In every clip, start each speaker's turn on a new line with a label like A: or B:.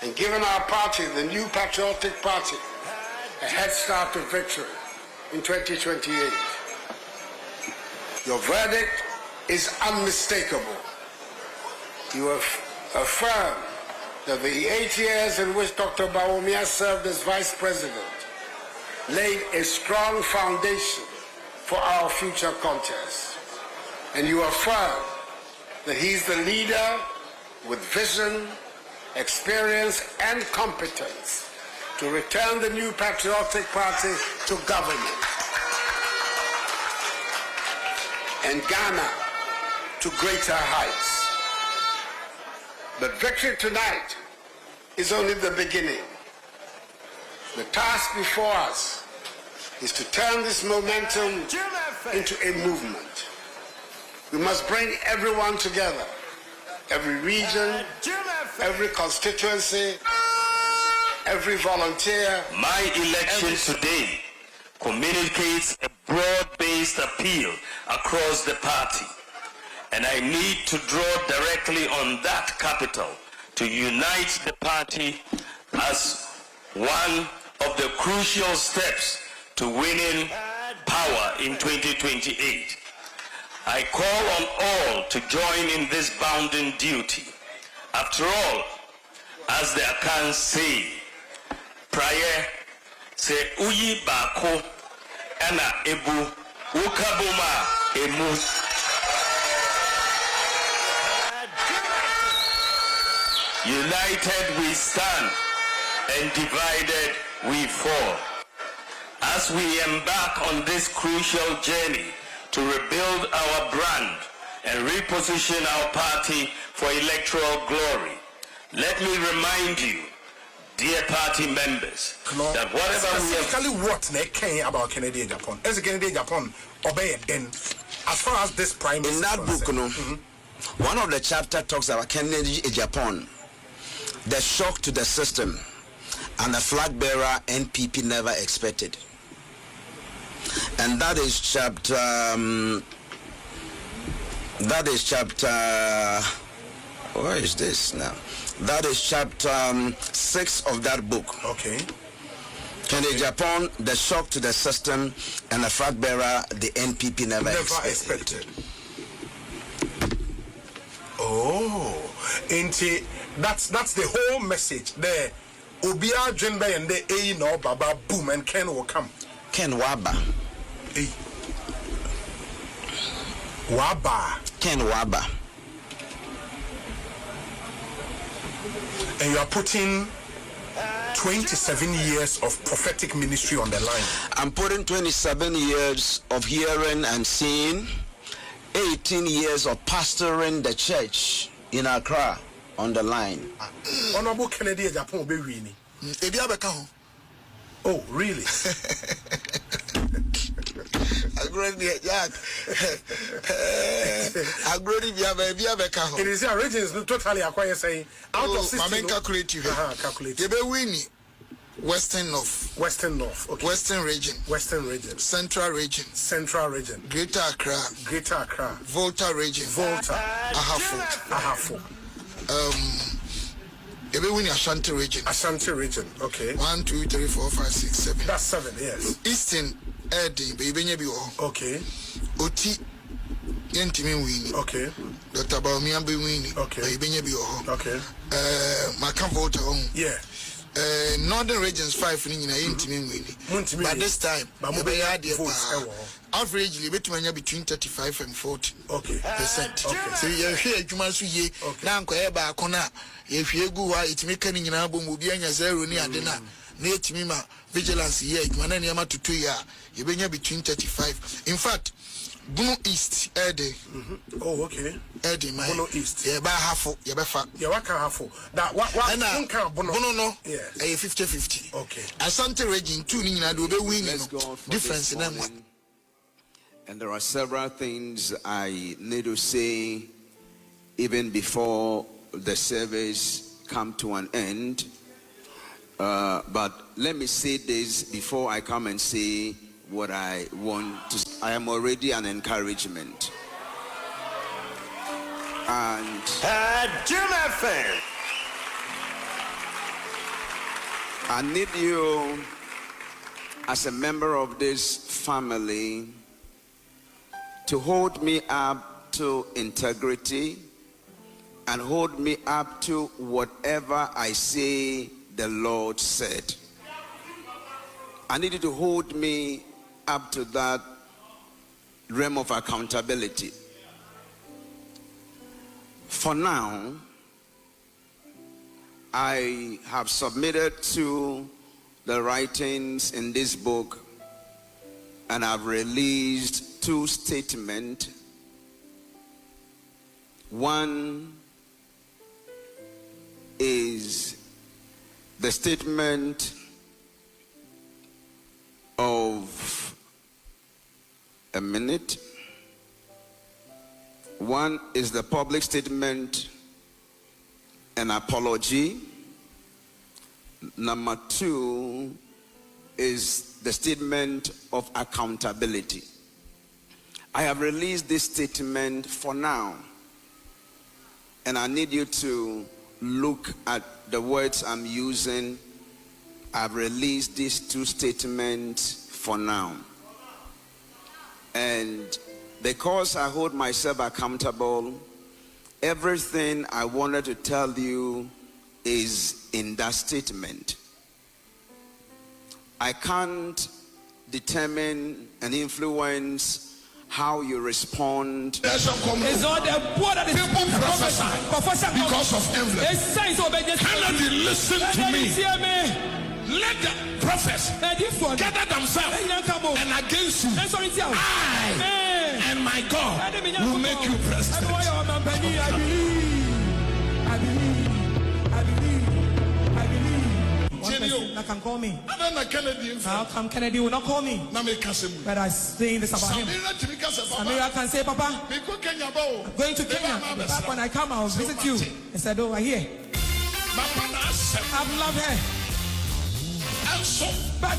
A: and given our party, the New Patriotic Party, a head start to victory in 2028. Your verdict is unmistakable. You affirm that the 8 years in which Dr. Bawumia served as Vice President laid a strong foundation for our future contest. And you affirm that he's the leader with vision, experience, and competence to return the New Patriotic Party to government and Ghana to greater heights. But victory tonight is only the beginning. The task before us is to turn this momentum into a movement. We must bring everyone together, every region, every constituency, every volunteer.
B: My election today communicates a broad-based appeal across the party, and I need to draw directly on that capital to unite the party as one of the crucial steps to winning power in 2028. I call on all to join in this bounden duty. After all, as the Akans say, prayer se uyi bako ana ebu ukabuma emu. United we stand, and divided we fall. As we embark on this crucial journey to rebuild our brand and reposition our party for electoral glory, let me remind you, dear party members, that whatever we have...
C: Specifically what they care about Kennedy and Japan? As Kennedy and Japan obey it then, as far as this prime
D: in that book, one of the chapter talks about Kennedy and Japan, the shock to the system, and the flag bearer NPP never expected. And that is chapter where is this now? That is chapter 6 of that book.
C: Okay.
D: Kennedy Japan, the shock to the system, and the flag bearer the NPP never expected.
C: Oh, ain't that's the whole message there. Obia Jenbe and the no Baba boom and Ken will come.
D: Ken Waba.
C: Hey. Waba.
D: Ken Waba.
C: And you are putting 27 years of prophetic ministry on the line.
D: I'm putting 27 years of hearing and seeing, 18 years of pastoring the church in Accra on the line.
C: Honorable Kennedy Japan be winning. Oh, really? It is your regions totally acquire saying out of 60.
E: Calculate you.
C: Calculate.
E: You be winning. Western North.
C: Western North. Okay.
E: Western region.
C: Western region.
E: Central region.
C: Central region.
E: Greater Accra.
C: Greater Accra.
E: Volta region.
C: Volta.
E: Ahafo. You be winning Ashanti region.
C: Ashanti region. Okay.
E: 1, 2, 3, 4, 5, 6, 7.
C: That's 7. Yes.
E: Eastern Erding. Baby bi wo.
C: Okay.
E: Oti. Yentimi winning.
C: Okay.
E: Dr. Bawumia be winning.
C: Okay.
E: Baby bi wo.
C: Okay.
E: Maka Volta on.
C: Yeah.
E: Northern regions 5 in but this time averagely between 35 and 40%.
C: Okay.
E: So you hear Jumasu ye now Koeba Kona, if you go, it make any Nabu be a 0 near Adena, near Timima, vigilance ye, Mananiama to 2 years, you bring between 35. In fact, Bono East, Ede.
C: Oh, okay.
E: Ede, my
C: Bono East.
E: Yeah, by half, yeah, by far.
C: Yeah, what can half? That what
E: Bono no.
C: Yeah.
E: A 50-50.
C: Okay.
E: Asante region 2 Nina do be winning. Difference in them.
F: And there are several things I need to say even before the service come to an end. But let me say this before I come and say what I want to say. I am already an encouragement. And I need you, as a member of this family, to hold me up to integrity and hold me up to whatever I say the Lord said. I need you to hold me up to that realm of accountability. For now, I have submitted to the writings in this book, and I've released 2 statements. One is the statement of a minute. One is the public statement, an apology. Number 2 is the statement of accountability. I have released this statement for now, and I need you to look at the words I'm using. I've released these 2 statements for now. And because I hold myself accountable, everything I wanted to tell you is in that statement. I can't determine and influence how you respond.
G: It's all the poor that is people prophesy because of envelope. Kennedy, listen to me. Let the prophets gather themselves and against you. I and my God will make you president. I believe. One can call me. How come Kennedy will not call me? But I say this about him. Samira can say, Papa, I'm going to Kenya. Back when I come, I'll visit you. I said, over here. I've loved her. But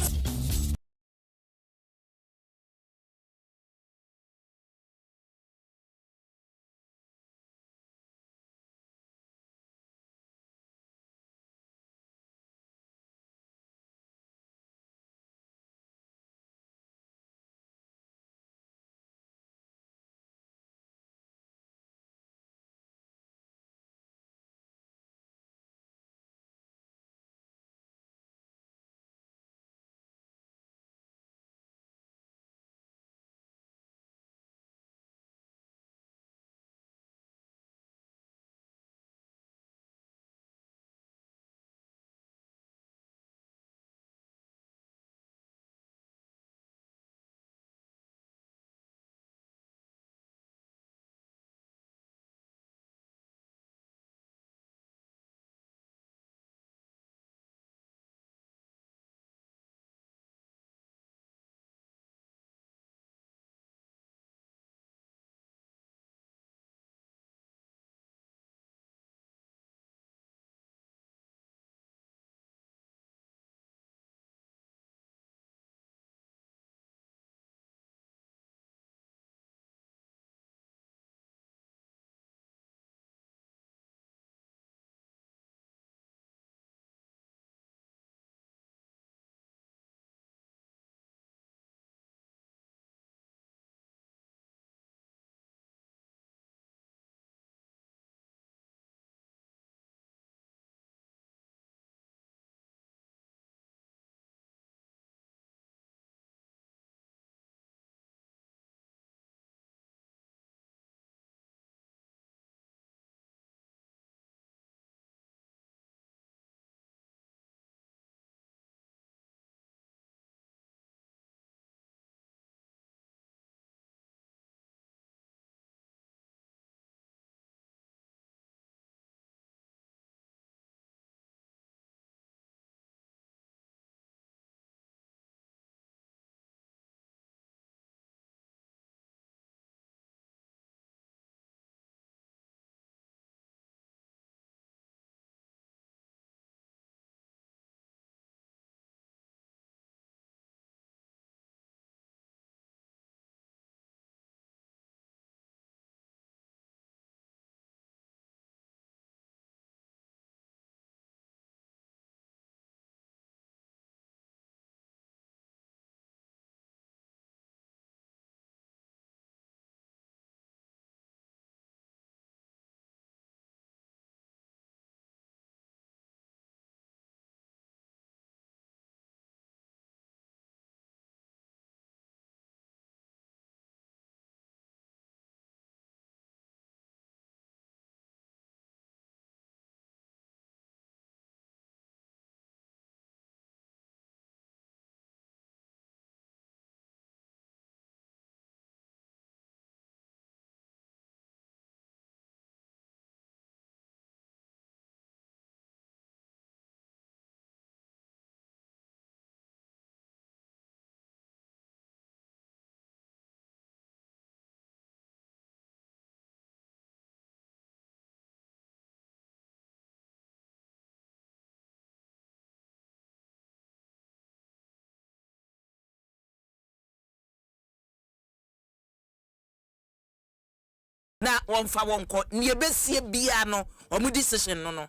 H: na wonfa wonko ne besie bia no omu decision no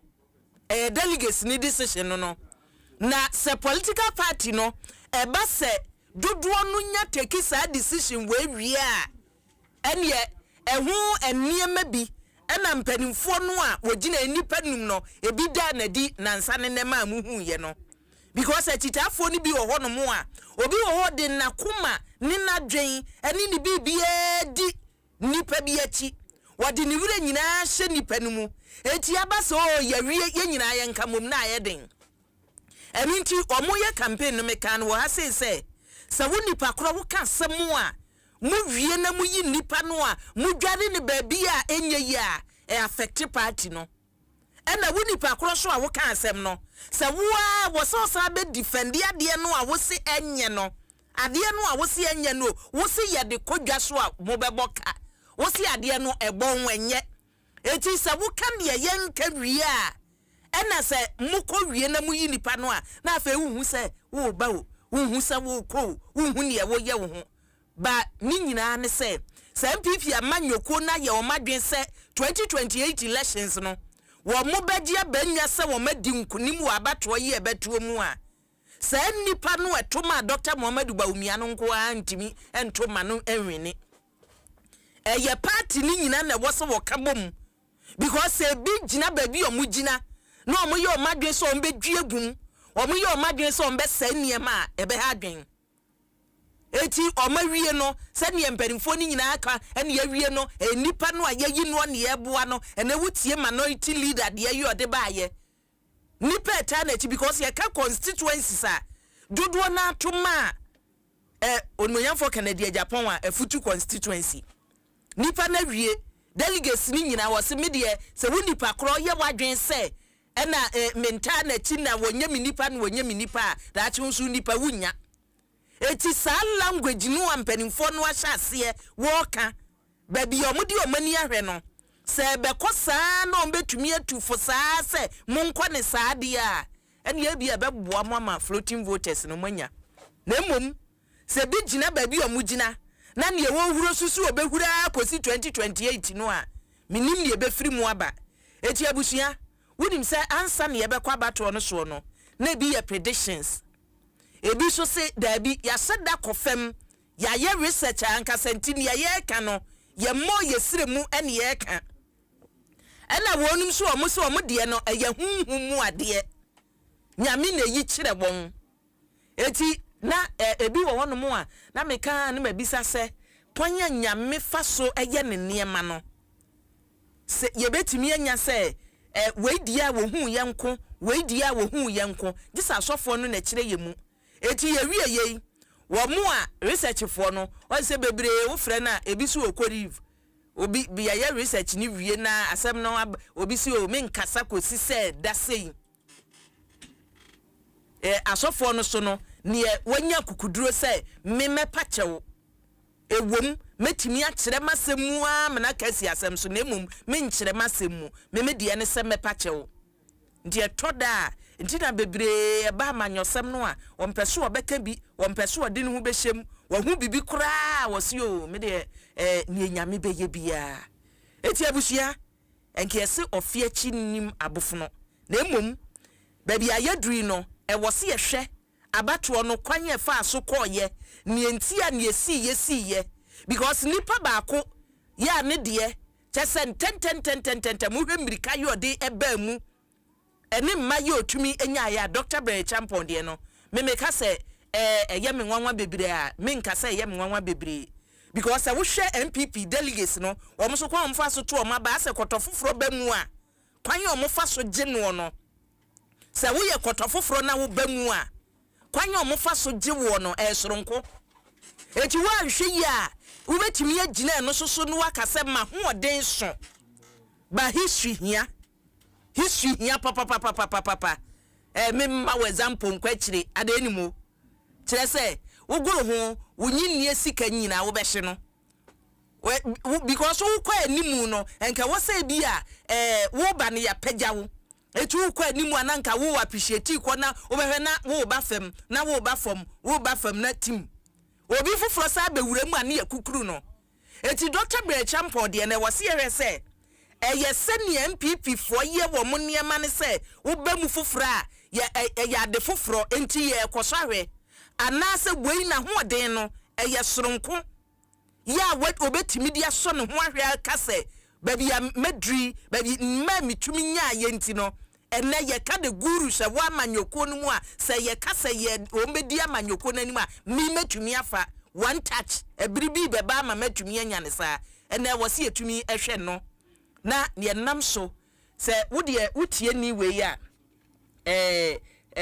H: delegates ni decision no na se political party no eba se dodo no nya take sa decision we wie a ene ehu eniema bi ena mpanimfo no a wogina nipa num no ebi da na di nansa ne ne ma muhu ye no because atitafo ni bi wo ho no mo a obi wo ho de nakoma ni nadwen eni ni bibie di nipa bi achi wadi ni wure nyina hye nipa no mu eti abaso ya wie ye nyina ye nkamom na ye den eni nti omo ye campaign no meka no ha se wo nipa kro wo ka semu a mu wie na mu yi nipa no a mu dware ni ba bi a enye yi a affect party no ena wo nipa kro so a wo ka asem no se wo a wo so sa be defend ade no a wo se enye no ade no a wo se enye no wo se ye de kodwa so a mo be boka wo se ade no ebon wenye eti se wo ka de ye nka wie a ena se mu ko wie na mu yi nipa no a na afa hu se wo ba wo hu se wo ko hu ne wo ye wo ho ba ni nyina ne se MPP amanyoko na ye o madwen se 2028 elections no wo mo bedia banya se wo madi nkunim wa abato ye ebetuo mu a se nipa no etoma Dr. Muhammadu Bawumia no nko antimi entoma no enwene ye party ni nyina na wo se wo kabom because se bi gina ba bi o mu gina na o mo ye o madwen se o mbedwie gum o mo ye o madwen se o mbe sa niema ebe ha adwen eti omawie no se ne mpanimfo ni nyina aka ene ya wie no nipa no ayeyi no ne eboa no ene wutie minority leader de ayi ode baaye nipa eta na ti because ye ka constituencies a dodo na atoma onmoyamfo Canada Japan a afutu constituency nipa na wie delegates ni nyina wo se medie se wo nipa kro ye wadwen se ena menta na ti na wonye mi nipa na wonye mi nipa da chi nsu nipa wunya eti sa language no ampanimfo no ahyase woka baby omudi omani ahwe no se be kosa na ombetumi atufo saa se monkɔ ne saade a ene ya bia beboa mama floating voters no manya na mom se bi gina baby omugina na ne wo huro susu obehura kosi 2028 no a minim ne ebefiri mu aba eti abusua wonim se ansa ne ebekwa bato no so no na bi ya predictions ebi so se dabi ya seda kofem ya ye research anka sentini ya ye ka no ye mo ye siremu ene ye ka ena wonum so omo se omo de no ye hunhum ade nyame na yi kire bon eti na ebi wo hono mo a na meka na mabisa se ponya nyame fa so eye ne niema no se ye betimi anya se weidia wo hu ye nko weidia wo hu ye nko gisa asofo no na kire ye mu eti ye wie ye wo mo a research fo no on se bebre wo frɛ na ebi so okoriv obi bi ya research ni wie na asem no obi si o me nkasa kosi se da sei asofo no so no ne wanya kukuduro se me mepa kyew ewom metimi a kyerɛ masemu a me na kasi asem so na emum me nkyerɛ masemu me de ne se mepa kyew ndi etoda ntina bebre ba manyosem no a wonpeso obeka bi wonpeso ode ne hu behyem wa hu bibi kura wosi o me de ne nyame beye bia eti abusua enke ese ofie chi nim abofono na emom ba bia yaduri no wose ye hwe abato no kwanye fa aso koye ne entia ne yesi ye because nipa baako ya ne de chesen ten mu hwe mirika yode eba mu eni mma ye otumi enya ya Dr. Bray Champon de no me meka se ye me nwanwa bebre a me nka se ye me nwanwa bebre because wo hwe MPP delegates no wo so kwa mfa so to o ma ba se kotofoforo ba mu a kwanye o mo fa so gye no se wo ye kotofoforo na wo ba mu a kwanye o mo fa so gye wo no soronko eti wo ahwe ya wo betimi agina no so no akase ma hoden so ba history hia papa me ma we example nkwachire ade animu kire se wogoro ho wonyinni esika nyina wo behye no because wo kwa animu no enka wo say bi a wo ba ne ya pagya wo etu wo kwa animu ananka wo appreciate ko na wo behwe na wo ba fam na wo ba fam na team obi fufuro sa be wura mu ane yakukuru no eti Dr. Brechampo de na wase yere se eye seni MPP fo ye wo mo niema ne se wo ba mu foforo a ya de foforo enti ye kwosahwe anase wei na hoden no eye soronko ya what obetimi dia so ne ho ahwe aka se baby ya medri baby ma mitumi nya ye enti no ene ye ka de guru hwe wa amanyoko no mu a se ye ka se ye ombedi amanyoko no anim a mi metumi afa one touch ebiribi beba ma matumi anya ne saa ene wose yetumi ehwe no na ye nam so se wode wutie ni we ya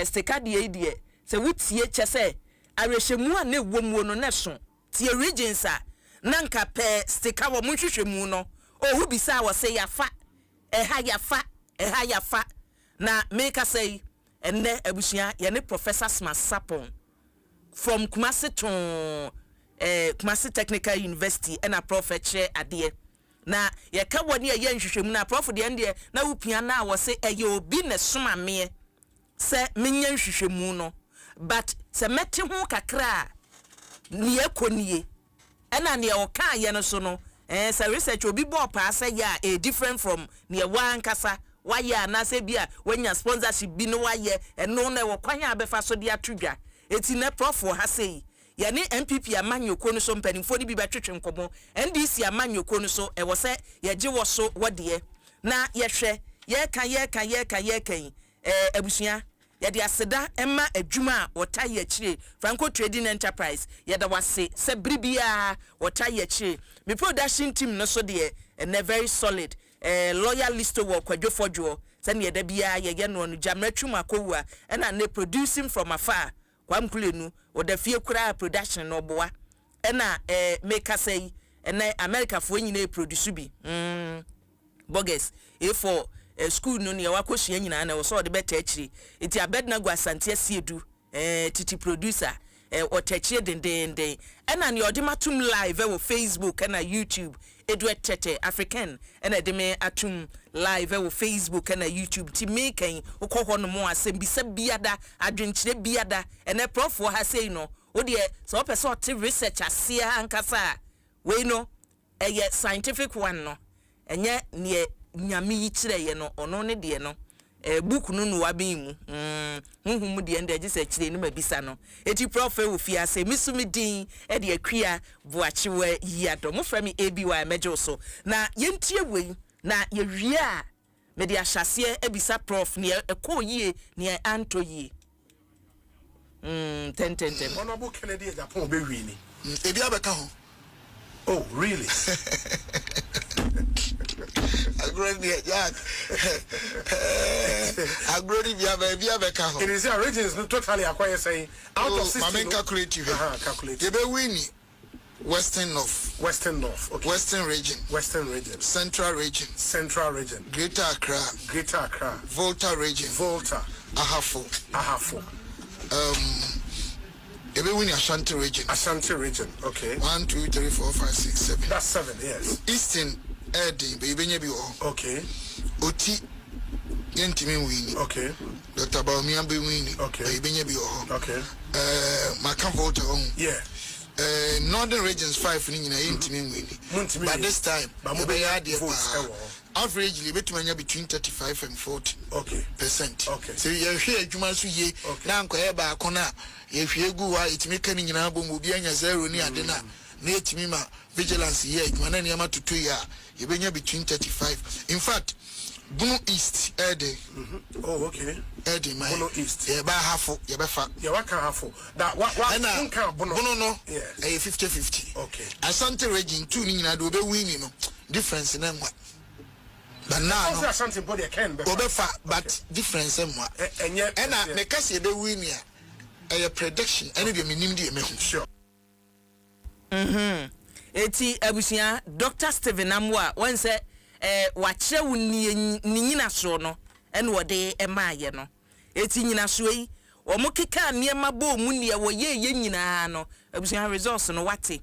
H: stekade de se wutie che se arehwemu a na ewom no ne so tie regions a na nka pe steka wo munhwehwemu no ohu bisa wo se yafa yafa na make say ene abusua ye ne Professor Smasapon from Kumasi to Kumasi Technical University and a prophet chair ade na ye ka woni ye nhwehwemu na prof de ende na wupia na wo se eye obi ne soma me se menya nhwehwemu no but se mete ho kakra ni ekonie ena ne o ka ye no so no se research obi bo pa se ya a different from ne wan kasa waya na se bia wanya sponsorship bi no waye eno na wo kwan abefa so de atudwa eti ne prof ha sei ya ne MPP amanyoko no so mpanimfo ni bi betwetwe nkomo NDC amanyoko no so e wo se ye je wo so wode na ye hwe ye kan abusua ye de aseda emma adwuma wota ye kire Franco Trading Enterprise ye da wase se bribia wota ye kire me production team no so de na very solid loyal list wo kwadwofodwo se ne da bia ye no no jamratwum akowa na ne producing from afar kwamkulenu oda fie kura production no boa na make say na America fo nyina produce bi bogus for school no ne wakohia nyina na so de beta akiri eti abedna go asante asiedu titi producer otachie dendenden na ne ode matum live wo Facebook na YouTube edu tete African na de me atum live wo Facebook na YouTube ti meken ukoho no mo asem bisa biada adwenkyere biada ene prof wo ha sei no wo de so person te research asia ankasa we no eye scientific one no enye ne nyame yi kire ye no ono ne de no book no no wabimu huhum de ende agise kire no mabisa no eti prof wo fi ase misumi din e de akua boachiwe yi Adom mo fra mi ABY mejo so na yentie wei na ye wie a me de ahyase ebisa prof ne ekoyie ne anto yie ten
C: Honorable Kennedy Japan be wi ni
E: ebi abeka ho.
C: Oh really?
E: Agroni yeah. Agroni bia abeka ho.
C: It is your regions totally acquire saying out of 60
E: my calculate you
C: calculate
E: you be winning Western North,
C: okay.
E: Western region, Central region, Greater Accra, Volta region, Ahafo. Ebe win Ashanti region,
C: okay.
E: 1, 2, 3, 4, 5, 6, 7.
C: That's 7, yes.
E: Eastern Edi, Benye bi o.
C: Okay.
E: Oti yentimi win.
C: Okay.
E: Dr. Baumia be win.
C: Okay.
E: Benye bi o.
C: Okay.
E: Maka Volta on.
C: Yeah.
E: Northern regions 5 ni nyina yentimi win. But this time, we are averagely between 35 and 40.
C: Okay.
E: Percent.
C: Okay.
E: So you hear adwuma so ye na nko e ba akona ye hwie gu wa itimi kan nyina bom obi anya zero ni ade na etimi ma vigilance ye adwuma na niam atoto ya ye benya between 35. In fact, Bunu East Ede.
C: Oh, okay.
E: Ede my
C: Bunu East.
E: Ye ba hafo ye befa.
C: Ye wa kan hafo. That what kan
E: Bunu no.
C: Yes.
E: 50-50.
C: Okay.
E: Asante region 2 ni nyina do be win no. Difference na nwa. But now
C: no something body can be
E: obefa but difference emwa ena me kase ebe win ya a prediction ene de minim de me
C: sure
H: eti abusia Dr. Steven Amwa won say wakyere wo ni nyina so no ene wode emaaye no eti nyina so yi omo keka niema bo mu ne wo ye nyina no abusia results no wate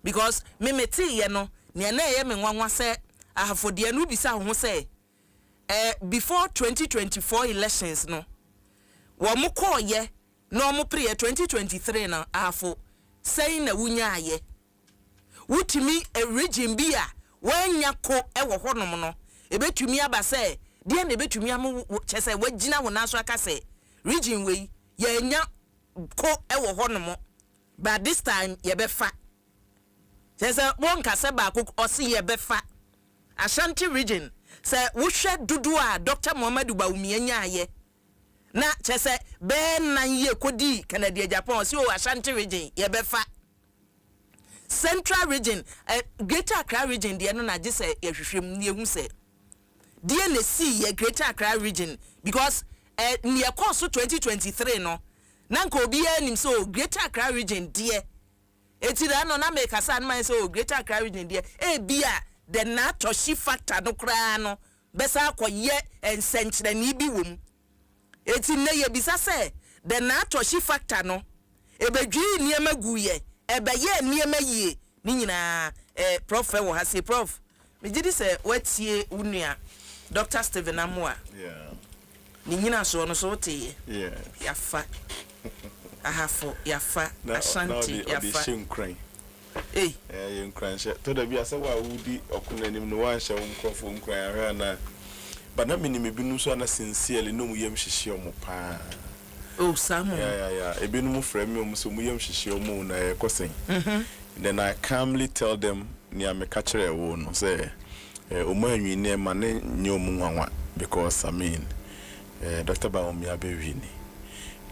H: because me mete ye no ne na ye me nwanwa say ahafodie no bisa ho say before 2024 elections no wo mo koye no mo pre 2023 na ahafo say na wunya aye wutumi a region bi a wanya ko ewo honom no ebetumi aba se de na ebetumi am chese wagina wona so aka se region we yanya ko ewo honom but this time ye befa chese won kase ba ko osi ye befa Ashanti region se wohwe dudu a Dr. Muhammadu Bawumia nyaaye na chese be nan ye kodi Canada Japan si o Ashanti region ye befa Central region Greater Accra region de no na je se ye hwehwem ne ehu se de na see ye Greater Accra region because near course 2023 no na nka obi anim so Greater Accra region de eti da no na make asa man so Greater Accra region de bia the natoshi factor no kra no besa akoye ensenkyerani bi wom eti na ye bisa se the natoshi factor no ebedwi niema guye ebeye niema yie ni nyina prof wo ha se prof me gidi se watie unua Dr. Stephen Amwa ni nyina so no so te yafa ahafo yafa Ashanti yafa
I: you cranch to the be as a woody or kunanim no one shall from crying. But not many maybe no so sincerely no yam shishio pa.
H: Oh, some
I: a bin frame so muyam shishio moon a crossing. Then I calmly tell them near me catcher a wound, say, Oman near my name, because I mean, Dr. Bawumia Bewini,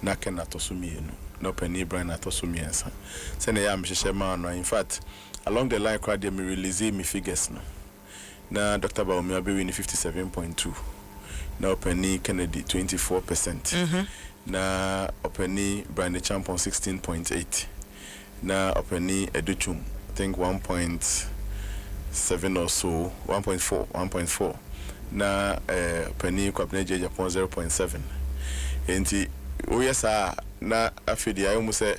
I: Nakan Atosumino. No penny brain at Osumiensa. Send a yam shema. In fact, along the line, crowd me release me figures no. Now, Dr. Bawumia be winning 57.2. Now, penny Kennedy 24%. Now, penny Brian the Champion 16.8. Now, penny Educhum, I think 1.7 or so, 1.4. Now, penny Kwapneje Japan 0.7. And oh yes, na afidi I almost say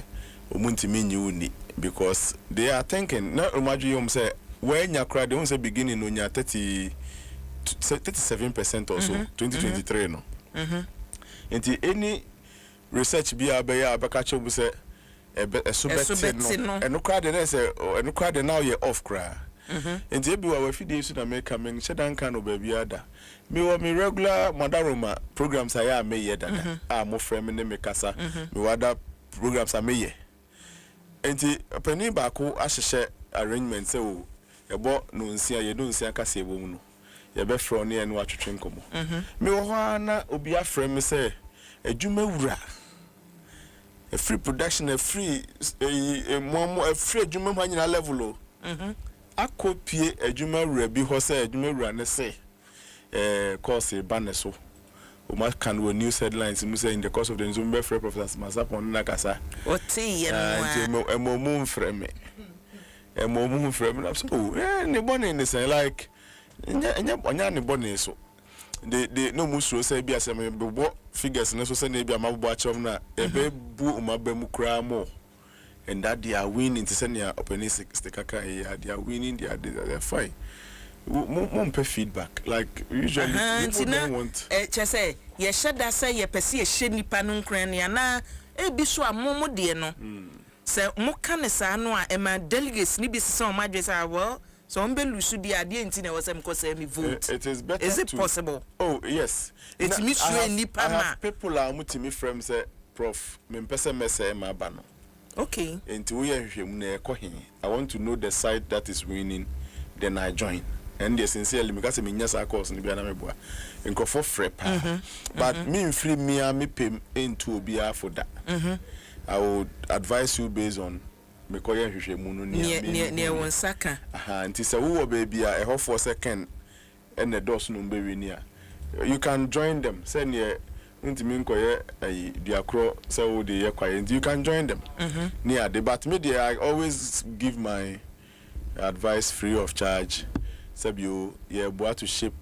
I: omuntimi nyi because they are thinking na umaju yom say when you cry they won't say beginning on your 37% or so 2023 no and any research be abaya abakacho bu say so bet no and no cry dey say and no cry now you off cry and e bi wa afidi so na make coming shedan kan obabi ada me wa me regular madaroma programs I am me dada mo frame ne me kasa me wada programs am me enti pani ba ko ahyehye arrangement say o e bo no nsia ye do nsia kasa e bo mu no ye be fro ne enu atwetwe nkomo me wo ho na obi aframe me say adwuma wura a free production a free a free adwuma ho anyina level o akopie adwuma wura bi ho say adwuma wura ne say course baneso o ma can we news headlines mu say in the course of the Zumba free professors masapon na kasa
H: oti
I: emomum frame na so ne bone ne say like nya ne bone so de no musuo say bia say me bo figures ne so say na bia mabbo a chom na ebe bu umaba mu kra mo and that they are winning to send your opening sticker here they are winning they are fine. Mom pay feedback like usually people don't want
H: say ye sheda say ye pese ye hye nipa no nkran ne na e bi so amomo de no say mo ka ne sa no a e ma delegates ni bi se o ma dwe say well so on be lusu di ade enti na wo say mko say me vote
I: it is better
H: is it possible
I: oh yes
H: it's me sure nipa ma
I: people are mutimi frame say prof me pese me say ma ba no
H: okay
I: enti we hwehwem na e ko he I want to know the side that is winning then I join. And they sincerely because me nyasa course ni bia na meboa enko for free pa but me free me pay into bia for that I would advise you based on me koye hwehwemu no
H: ne won saka
I: nti se wo baby a e ho for second and the doors no be wi ni a you can join them say ne ntimi nkoye diakro say wo de ye kwaye you can join them near the but me I always give my advice free of charge. Sabio, yeah, boy to shape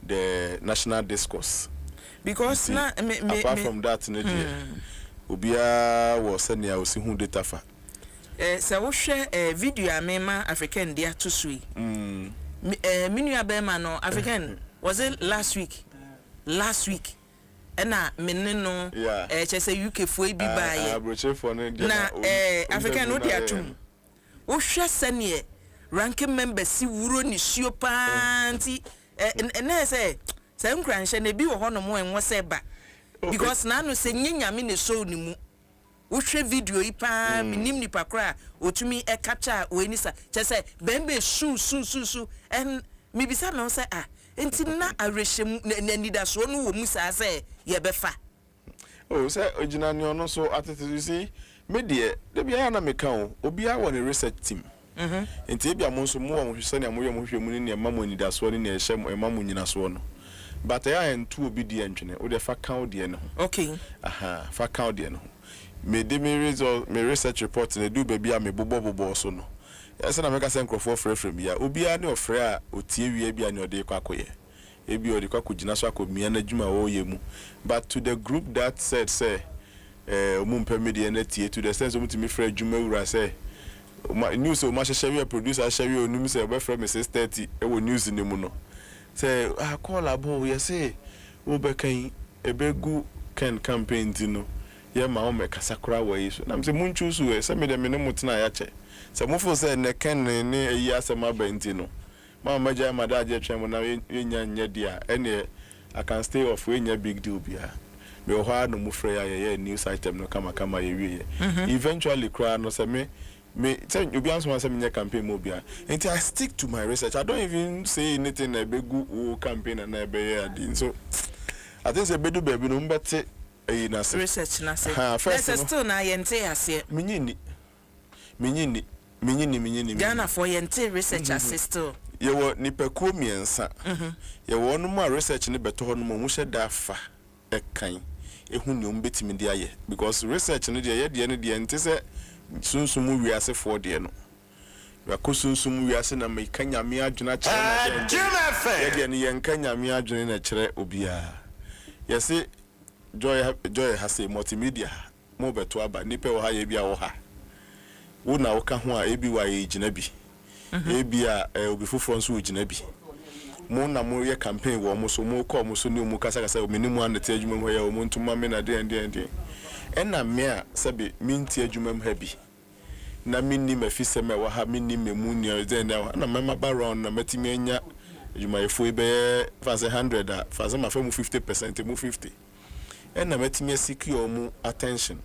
I: the national discourse.
H: Because
I: see, apart from that, Ubia was sending out who data for.
H: So we share a video I mema African dia to sweet. Minua Bema no African was it last week? Last week. Ena meneno chese UK foi bi ba ye.
I: Na
H: African no dia tum. wohwɛ sɛneɛ ranking member si wuro ni suo panti na say nkranhye na bi wo ho no mo enwo se ba because na no se nyanyame ne show ni mu wohwɛ video yi pa minim nipa kra otumi ekacha oenisa che say bembe su and me bisa me say enti na arehyem na nidaso no wo mu sa say ye befa
I: say original ono so atete see me de bia na meka o obi a won research team enti bia mo nso mo wo hwese na mo ye mo hwɛ mu ne ma mo nidaso ne na ehye mo ma mo nyinaso no but I entu obi de antwene o de fa count de no
H: okay
I: fa count de no me de me result me research report na do baby a me bobo so no yesa na meka se nkrofo frefrem bia obi a ne ofre a otie wie bia ne ode kwakoye ebi ode kwakogina so akomia na djuma wo ye mu but to the group that said say omumpe media na tie to the sense omutimi frɛ djuma wura say news o ma hyehyɛ producer hyehyɛ onum say be frɛ me 6:30 e wo news ne mu no say call abo ye say wo be kan ebegu ken campaign ti no ye ma o me kasakura wa yi so na me say munchu so e say me de me ne mutena ya che say mufo say ne ken ne ayi asema banti no ma maja ma da je twem na yenya nya dia ene I can stay off we nya big deal bia me ho ha no mufre ya ye news item no kama ye wie eventually cry no say me say obi anso say me campaign mo bia until I stick to my research. I don't even say anything na begu campaign na be here so I think say bedu baby no mbete na
H: research na say
I: first
H: still na yente ase
I: minyini
H: Ghana for yente research assistant
I: ye wo nipakuo miensa ye wo no ma research ne beto ho no mo hye da fa ekan ehu ne ombetimi de aye because research ne de ye de ne de ente se sunsumu wiase fo de no wa sunsumu wiase na me kanyame adwena kire ye de ne ye kanyame adwene na kire obia ye se joy has a multimedia mo beto aba nipa wo ha ye bia wo ha wo na wo ka ho a ebi wa ye gina bi ebi a obi foforo nso wo gina bi mo na mo ye campaign wo mo so mo call mo so ni mo kasa o menimu anete adwuma ho ya o mo ntuma me na de ena me a sabe minti adwuma m ha bi na minni mafise me wa ha minni memu ni de na mama background na matimi anya adwuma efo be fase 100 a fase ma fa mu 50% mu 50 ena matimi secure mu attention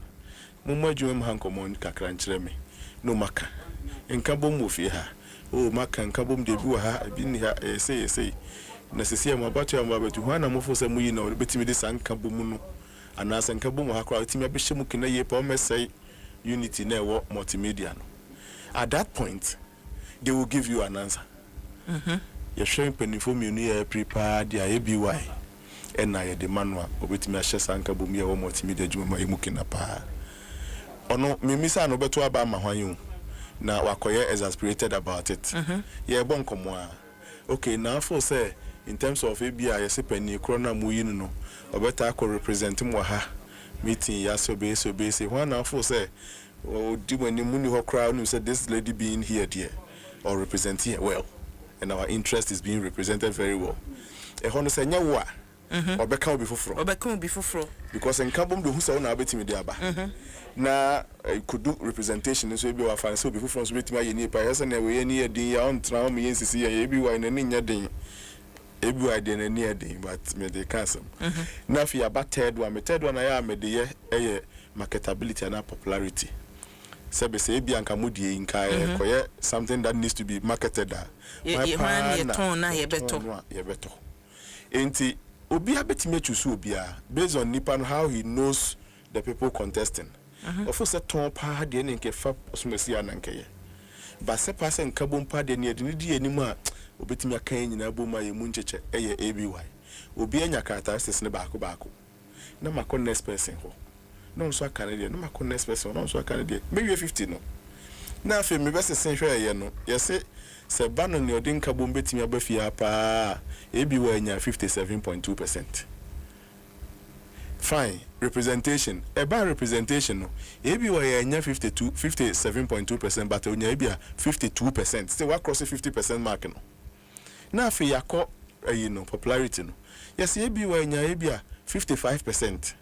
I: mo adwuma m ha nkomo kakra nkyere me no maka enka bom wo fie ha o maka enka bom de bi wa ha bi ni ha say na sisi ma batu ya mabatu ho na mo fo se mu yi na betimi de sanka bom no anasa enka bom ha kwa betimi abehye mu kina ye pa o mesai unity na ewo multimedia no at that point they will give you an answer you showing penifo me ni ya prepare dia ABY na ye de manual obetimi ahye sanka bom ye wo multimedia djuma ma emu kina pa ono mimisa no beto aba ma hwan na wakoye exasperated about it ye bon komo a okay now for say in terms of ABI yes penny corona mu yin no obeta ko represent mo ha meeting ya so be say one now for say o di mani mu ni ho crowd no say this lady being here there or represent here well and our interest is being represented very well e hono say nya wo a obeka obi foforo because en kabom do hu say na abetimi de aba na could do representation so be wa fan so be foforo so betimi aye ni pa yesa na we ni edin ya on tra o me yensisi ya bi wa na ni nya den ebi wa de na ni edin but me dey cancel na fi aba third one na ya me de ye marketability and popularity say ebi anka modie nka koye something that needs to be marketed
H: ye ton na ye beto
I: enti obi abetimi choose obi a based on nipa how he knows the people contesting of course ton pa de ne nke fa osumasi anankeye ba se pa se nka bom pa de ne di enimu a obetimi aka nyina bom aye mu ncheche eye ABY obi anya characteristics ne baako na mako next person ho no so aka ne de no mako next person no so aka ne de mewie 50 no na afi me bese sen hwe ye no ye se ba no ne odin ka bom betimi abafia pa ABY anya 57.2%. Fine, representation. About representation, no. ABY anya 57.2%, but onya ebia 52%. Still what cross 50% mark no. Na fi yakọ popularity no. Yes, ABY anya ebia 55%.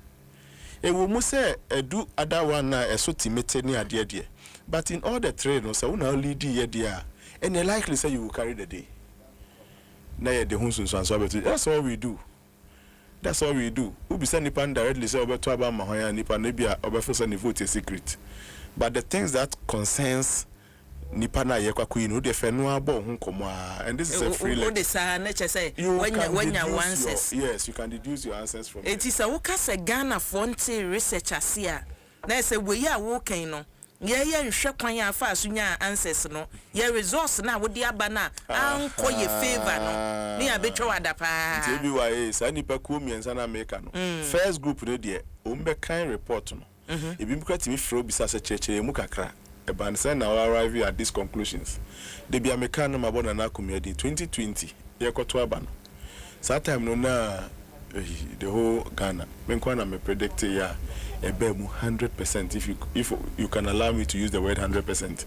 I: E wo mu say edu other one na eso timete ni ade But in all the trade, no, so we now lead here, dear, and they likely say you will carry the day. Now the Hunsun and so that's all we do. That's all we do. We be sending Nipan directly say over to about Mahoya Nipan maybe over for sending vote a secret. But the things that concerns Nipana Yekwa Queen, who defend no about and this is a free
H: when you answers.
I: Yes, you can deduce your answers from
H: it. Is a Wukasa Ghana Fonte research as here. There's a way I walk in. Yeah, shop when you fast answers no. Yeah, resource now with the abana. Uncle your favor no. Near Betro Adapa.
I: TBY, Sanipa Kumi and Sana Mekano. First group ready, Umbe kind report no. If you look me throw beside a church, Mukakra. A band send now arrive at these conclusions. They be a mechanism about an accumulated in 2020. Yakotuaban. Sometime no na the whole Ghana. Menkwana me predict ya. 100% if you can allow me to use the word 100%.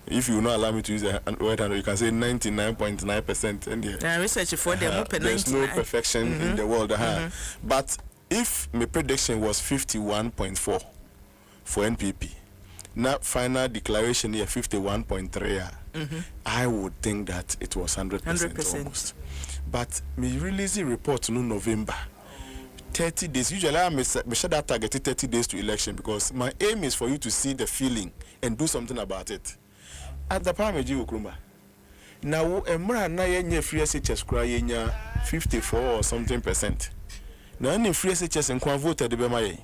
I: If you will not allow me to use the word 100, you can say 99.9%. And
H: research for them
I: there's no perfection in the world. But if my prediction was 51.4 for NPP, now final declaration here 51.3, I would think that it was 100% almost. But me release the report no November. 30 days. Usually I share that targeted 30 days to election because my aim is for you to see the feeling and do something about it. At the Parmeji Ukruma. Now, Emra na yenye free SHS kura yenya 54 or something percent. Now, any free SHS and kwa vote de bemaye.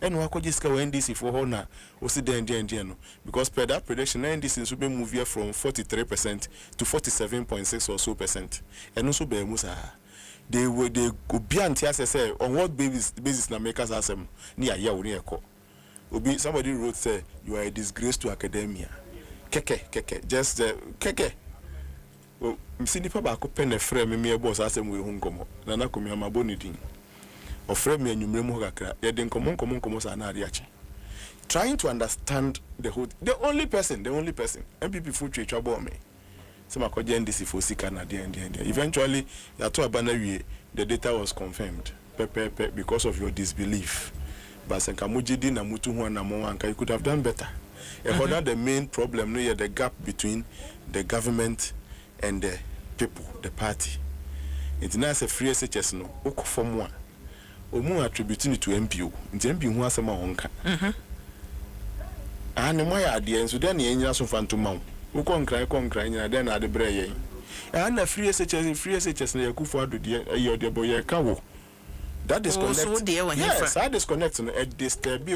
I: And wako jiska wa NDC for hona osi de no because per that prediction NDC will be move here from 43% to 47.6 or so percent. And also be musa. They go beyond say on what basis na makers asem near ya uni eko. Obi somebody wrote say you are a disgrace to academia. Keke just keke. Well, msinipa ba ko pen frame me boss asem we hu nkomo. Na na komi amaboni din. O frame me anwumre mu kakra. Ye de nkomo sa na ade achi. Trying to understand the only person MPP full trade trouble me. Some NDC for Sikana eventually the data was confirmed because of your disbelief. But you could have done better. The main problem is the gap between the government and the people, the party. It's not a free SHS no from one. Omu attributing it to MPO. It's MPO who has a monka. And my idea so then you have some fun to mount. Who can cry, then at the bray. And a free SHS, and Yakufa do the boy cow. That disconnect. Yes, I disconnect at this be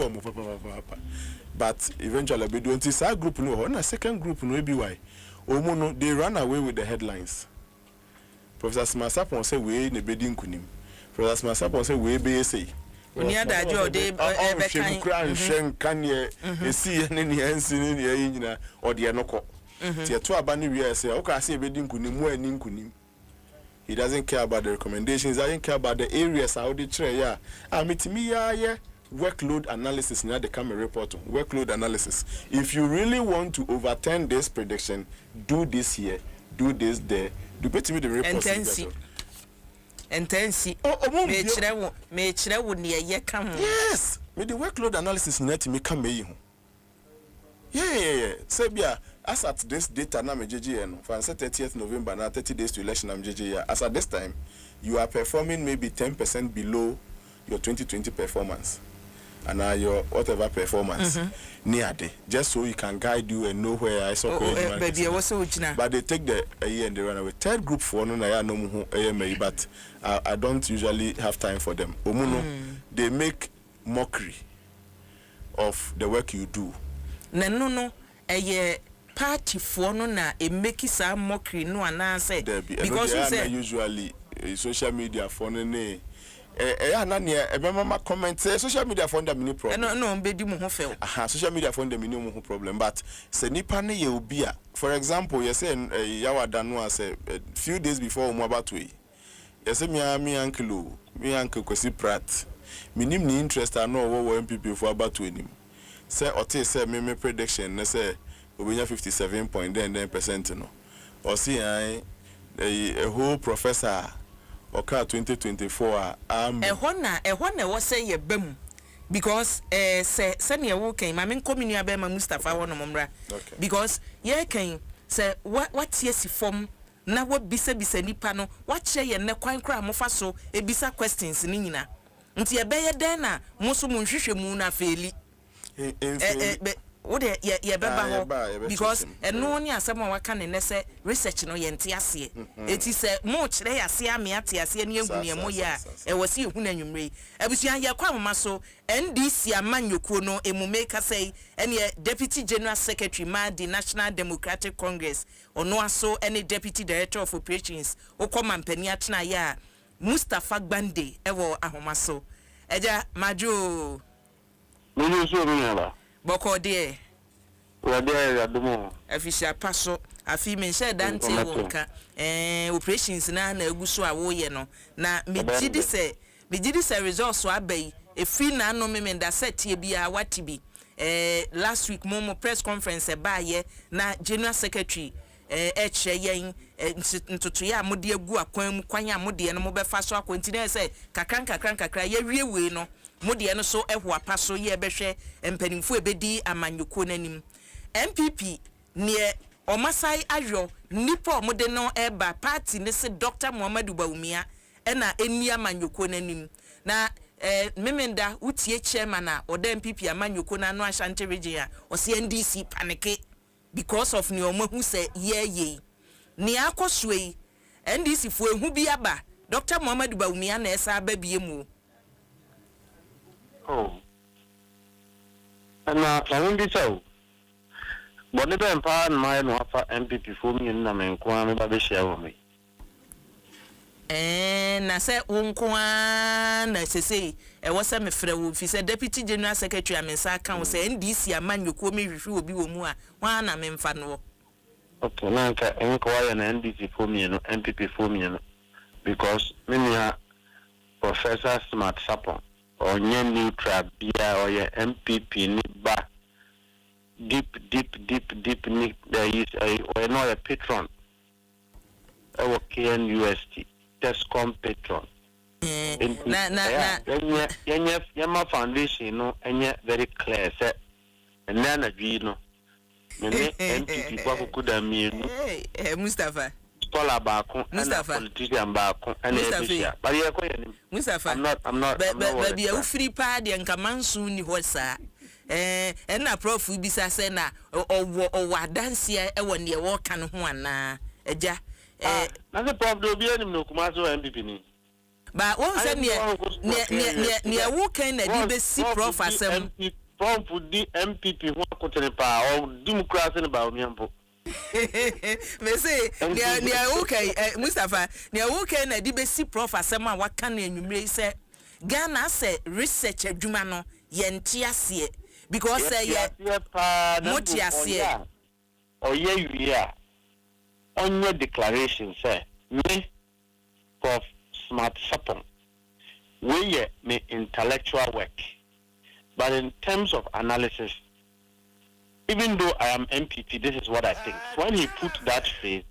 I: but eventually, we don't see our group no, and a second group no be why. Omono, they run away with the headlines. Professor Smasapon say we in a bedding kunim. Professor Smasapon say we BSA.
H: When you that job, they
I: can you see any answer in or the anoko. Tia to abani we say okay say bedding kunim mo enin kunim. He doesn't care about the recommendations, he doesn't care about the areas how they try yeah. Mitimi yeah workload analysis near the camera report workload analysis. If you really want to overturn this prediction, do this here, do this there. Do better with the report.
H: Intensi. Me would near ye come.
I: Yes, with the workload analysis net me come me. Yeah. Sebia, as at this data now me JJN for 30th November now 30 days to election I'm JJ. As at this time, you are performing maybe 10% below your 2020 performance. And your whatever performance near day, just so you can guide you and know where I saw. But they take the year and they run away. Third group for no AMA, but I don't usually have time for them. They make mockery of the work you do.
H: No, a party for no na a make some mockery no and say because we say
I: usually social media for no. Comment social media found the mini problem.
H: No, bedi mo ho fel.
I: Social media found the mini mo problem, but se nipa ne ye obi a. For example, you say Yawada no as a few days before mo about we. You say me uncle Kwesi Pratt. Minim ni interest no wo MPP for about we nim. Say ote say me prediction na say obenya 57.9% no. Or see a whole professor Oka 2024
H: ehona wo say ye bam because send your working my main community abema Mustafa one momra because ye can say what yes form na what bisa nipa no what share ye ne kwan kra mofa so ebisa questions ni nyina nti ebeye den na mo so mo nhwehwe mu na feli what ye beba ho because eno ni asem a waka ne se research no ye nte ase eti se mo kire ase ame ate ase ne ehunu ye mo ya e wose ehunu anwumre abusua ye kwa mama so NDC amanyokuo no emume ka say ene deputy general secretary ma the National Democratic Congress ono aso ene deputy director of operations okoma mpani atena ya Mustafa Gbande ewo ahomaso eja majo
J: Minu so mi
H: boko de
J: Adom
H: official paso afi me share dante wonka operations na eguso a wo ye no na megidi se results so abai e free na no me da set ye bia wati bi last week momo press conference e ba ye na general secretary che yen ntutu ya mode agu akwan mu kwan ya mode no mo be fa so akontinue se kakran ye wiewei no mode no so ehwo apa so ye behwe empanimfo ebedi amanyoko nanim MPP ne omasai ayo nipo mode no eba party ne se Dr. Muhammadu Bawumia na eni amanyoko nanim na memenda utie chairman a oda MPP amanyoko na no Ashanti region o se NDC panike because of ni omo hu se ye ni akosue NDC fo ehu bi aba Dr. Muhammadu Bawumia na esa aba biemu
J: ana bi saw bode be mpa na mai no afa MPP fo mi na me nko a me ba be share wo me
H: na se unko na sese e wo se me frɛ wo fi se deputy general secretary amensa kan wo se NDC amanyoko me hwehwe obi wo mu a wa na me mfa no
J: okay na nka enko wa na NDC fo mi no MPP fo mi no because me nia Professor Smart Sapon onye neutral bia oye MPP ni ba deep ni there is a patron our KNUST Tescom patron na foundation no enye very clear say na na dwi no me MPP kwa kukuda mienu
H: Mustafa
J: scholar baako and politician baako and Mustafa but ye ko ye
H: Mustafa I'm not baby you free pa de nka mansu ni ho sa na prof bisa se na o adanse e wo ne wo kan ho ana eja
J: na the prof do bi anim no kuma so MPP ni
H: ba won se ne wo kan na di be si prof asem
J: prof di MPP ho akotere pa o democracy ne ba o miampo
H: me say ne okay Mustafa ne okay na di be si prof asem a waka na enwumre se Ghana se research adwuma no ye ntiase because ye motiase
J: oye wi on your declaration say me Prof Smart Sapon we me intellectual work but in terms of analysis even though I am MPP this is what I think when he put that phrase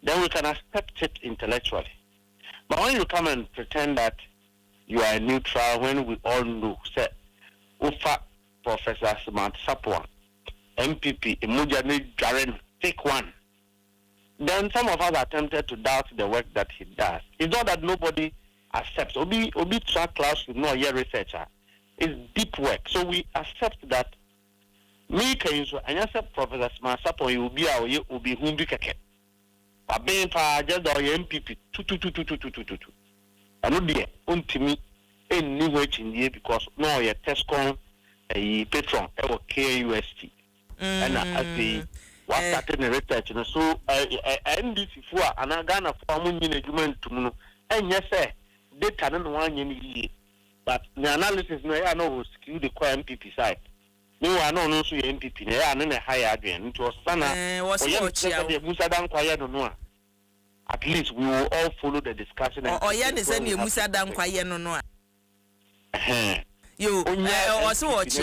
J: then we can accept it intellectually but when you come and pretend that you are neutral when we all know say Ufa Professor Smart Sapon MPP Imujane Jaren take one. Then some of us are tempted to doubt the work that he does. It's not that nobody accepts. Obi track class is not a researcher. It's deep work. So we accept that me can so and accept Professor Smart Sapon you be a obi humbi keke. But being pa just the MPP tu. Ano die ontimi enni ho chinye because no ye Tescom a patron e wo KUST. And as what started the research so NDC for and Ghana for munyi argument to no and yes data no one ye but the analysis no ya no skew the MPP side no I no so MPP na ya na higher adwen to sana the Musa Dan kwaye no at least we will all follow the discussion
H: and ya ne say ne Musa Dan kwaye no yo wasi watch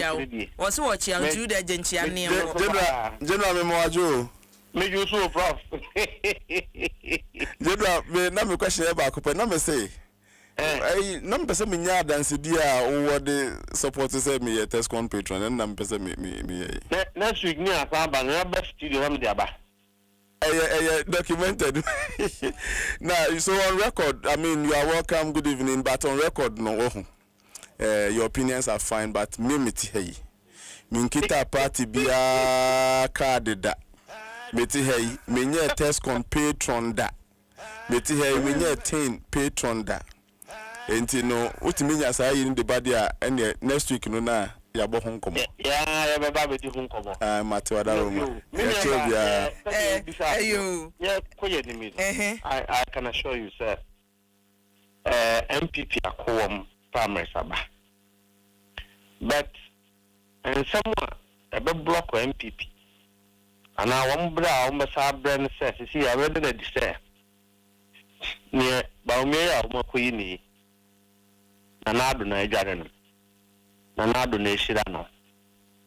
H: out to the gentia name
I: general me moajo
J: me you so prof
I: general me na me question e ba ko pe na me say Hey, number some nya dance dia over the support say me a Tescon patron and number say me.
J: Next week near Samba, na best studio am dia ba.
I: Documented. Now, so on record, I mean, you are welcome. Good evening, but on record, no. Your opinions are fine, but me hey. Minkita party be a card da. Meti hey, me nye Tescon patron da. Meti hey, me nye 10 patron da. Enti no, utiminya sa yi ndi badia ene next week no na ya bo hon komo.
J: Ya baba be di hon komo.
I: Mate wada roma.
J: Ayo. Yeah, koye di me. I can assure you sir. MPP akwom primary saba. But and someone a block MPP. And I want bra on the brand says see I read the say. Near Baumea or Queenie. Nanado na ejare no. Nanado na eshira no.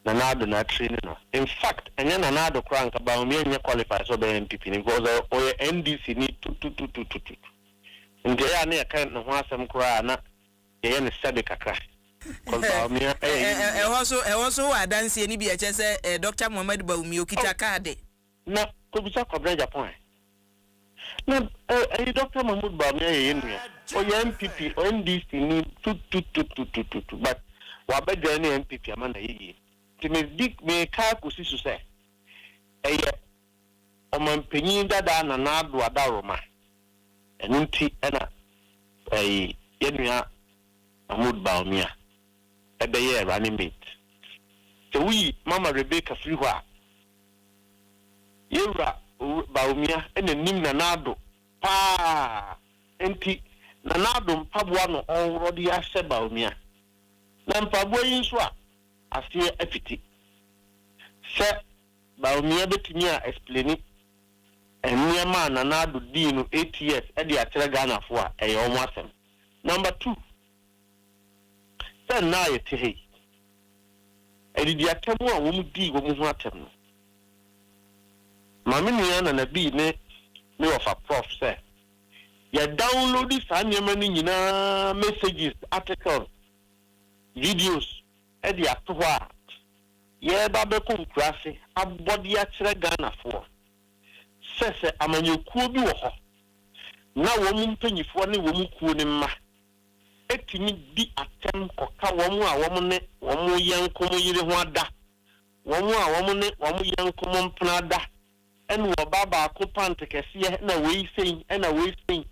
J: Nanado na train no. In fact, enye nanado krank about me enye qualify so be MPP because o NDC need to. Nde ya na kan no ho asem kra na ye ne sebe kakra. Because me
H: also adansi eni bi eche se Dr. Muhammad Baumi okita card.
J: Na ko bisa ko bra Japan. Na Dr. Mahmoud Baumi ye nua. O MPP o NDC ni tu but wa be de ni MPP amana yi ti me ka kusisu se eye o man panyin dada na ado adaroma enunti ena ye nua Mahmoud Baumi a ebe ye running mate so we mama Rebecca free ho a yewra Baumi a ena nim na ado pa enti Nanado mpaboa no already ase Baumi a na mpaboa yi nso a ase afiti se Baumi a betumi a explain eniema Nanado di no 8 years e de akyere Ghana fo a eye omo asem. Number 2 se na ye tehe e di atemu a wo mu di wo mu ho atem no mama nua na bi ne of a prof say ya download this anyamani nyina messages, articles, videos edi ato a ye ba be ko nkurase abodi a kire Ghana fo sese amanyekuo bi wo ho na wo mu mpanyifo ne wo mu kuo ne mma etimi di atem koka wo mu a wo mu ne wo mu yankom yire ho ada wo mu a wo mu ne wo mu yankom mpna ada en wo baba ko pante kese na we sein na we sein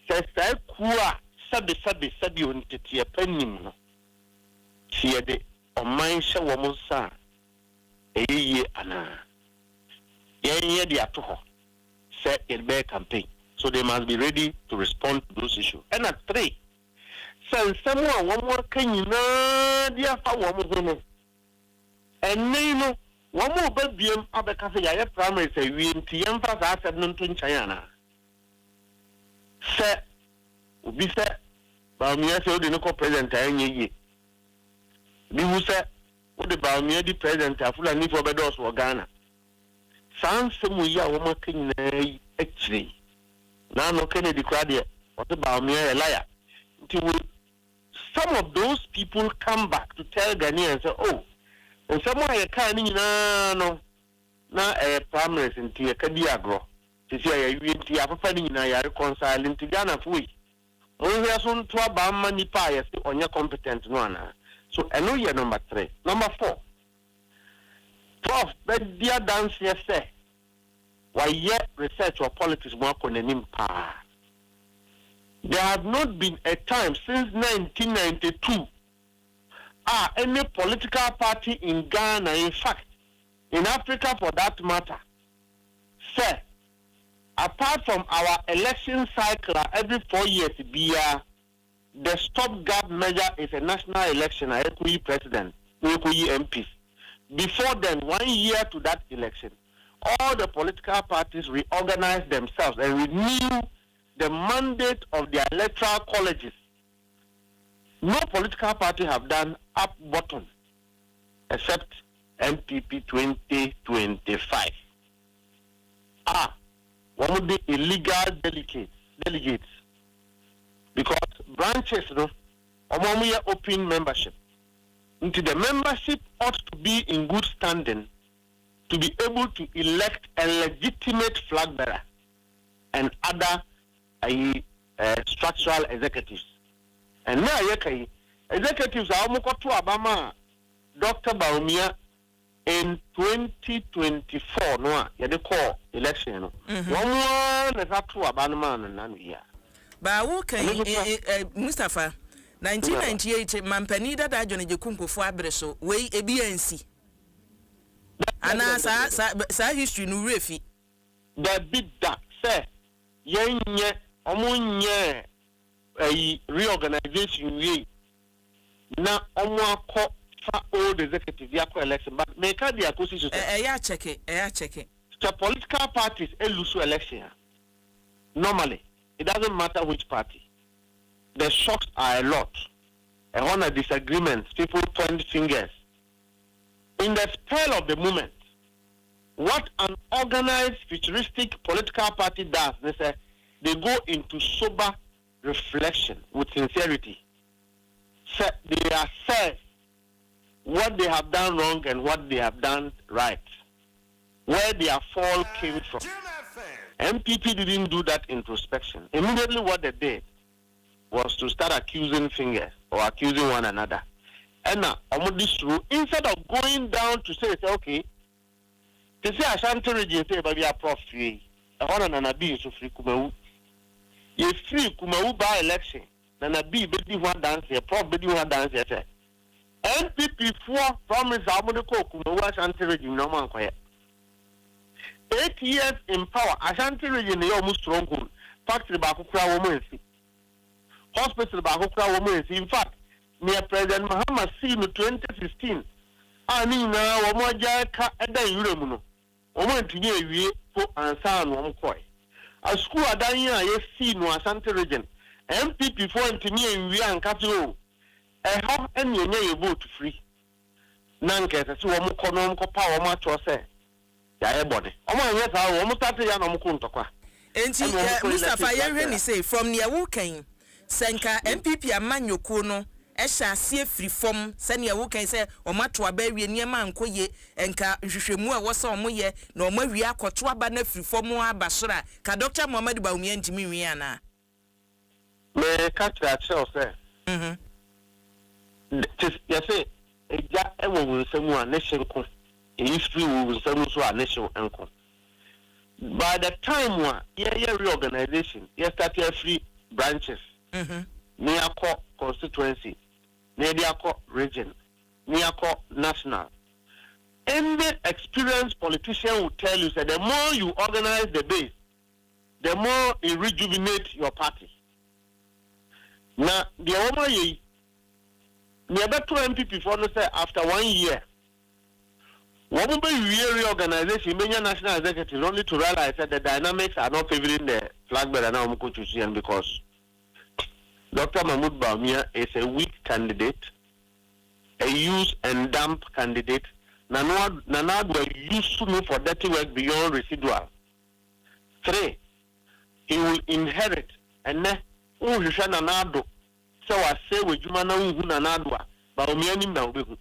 J: sese kuwa sabi ontete panim no tie de oman hye wo mu sa eyiye ana yenye de ato ho say it be campaign so they must be ready to respond to those issues. And at 3 say someone one more kanyina dia fa wo mu no and no one more babiem abeka say ya primary say we nti yemfa za asem no nto nchan ana say obi say Baumi say odi no ko president anye yi bi wu say odi Baumi di president afula ni for bedos wo Ghana sansemu yi a wo makanyina yi akire na no Kennedy crowd what about me a liar until some of those people come back to tell Ghanaians and say, oh, and someone you can't no na primaries in Tia Kadiagro to say you are finding na reconciling to Ghana fui. Only as on to a bam nipa on your competent one. So I know you're number 3. Number 4. Prof, but dear dance yes say. Why yet research or politics more on an impact? There have not been a time since 1992 any political party in Ghana, in fact, in Africa for that matter, say, apart from our election cycle every 4 years, the stopgap measure is a national election, a equity president, equity MPs. Before then, 1 year to that election, all the political parties reorganize themselves and renew the mandate of their electoral colleges. No political party have done up bottom except MPP 2025. One of the illegal delegates because branches no omo open membership. Into the membership ought to be in good standing to be able to elect a legitimate flag bearer and other structural executives. And now executives are almost to Obama, Dr. Baumia in 2024. No, they call election. No, one is up to Obama and none here.
H: But okay, Mustafa. 1998 mampani dada Johnny Jekunko for abreso we ABNC ana sa history no refi
J: the big that say yenye omunye reorganization we na omo akọ fa old executive yakọ election but make the acquisition
H: ya check it
J: the political parties lose election normally it doesn't matter which party. The shocks are a lot. And on a disagreement, people point fingers. In the spell of the moment, what an organized, futuristic political party does, they go into sober reflection with sincerity. They assess what they have done wrong and what they have done right, where their fall came from. MPP didn't do that introspection. Immediately what they did was to start accusing fingers or accusing one another. And now, instead of going down to say, okay, they say Ashanti region say, but we are prof free. I want to be so free Kumawu. You free Kumawu by election. Nana be bedi one dance here, prof bedi one dance here. NPP 4 promise Amuniko Kumawu Ashanti region no man quiet. 8 years in power, Ashanti region is almost stronghold. Factory Bakukra woman. Hospital Bakukra woman. In fact, near President Muhammad C in 2016, ani na wamoja ka eda yuremuno. Omo ntinye wie po ansa no omkoi. A school adan ya ye see no Ashanti region. MPP 4 ntinye wie ankati o. Ho enyenye ye vote free. Na nkese se wo mko no mko pa wo ma cho se. Ya e body. Omo anye sa wo mo start ya no mko ntokwa.
H: Enti Mustafa ye ni say from near Wukan senka MPP amanyoko no ehya asie free form sene ya Wukan say omato aba wie niema ankoye enka hwehwemu a wose omoye na omawie akoto aba na free form aba sora ka Dr. Muhammad Baumia ntimi wi ana
J: me catch that show say you say eja ewo wunsemu a nation ko history wunsemu so a nation enko. By the time one reorganization, you started 3 branches. Near constituency, near region, near national. Any experienced politician will tell you that the more you organize the base, the more you rejuvenate your party. Now, the woman ye, near better 2 MPP for say after 1 year. What will be reorganization, many national executives only to realize that the dynamics are not favoring the flag bearer now because Dr. Mahmoud Baumia is a weak candidate, a use and dump candidate. Nanad were useful for dirty work beyond residual. 3, he will inherit and then Nanado. So I say with Jumana Nanadwa, Baumia Nimba.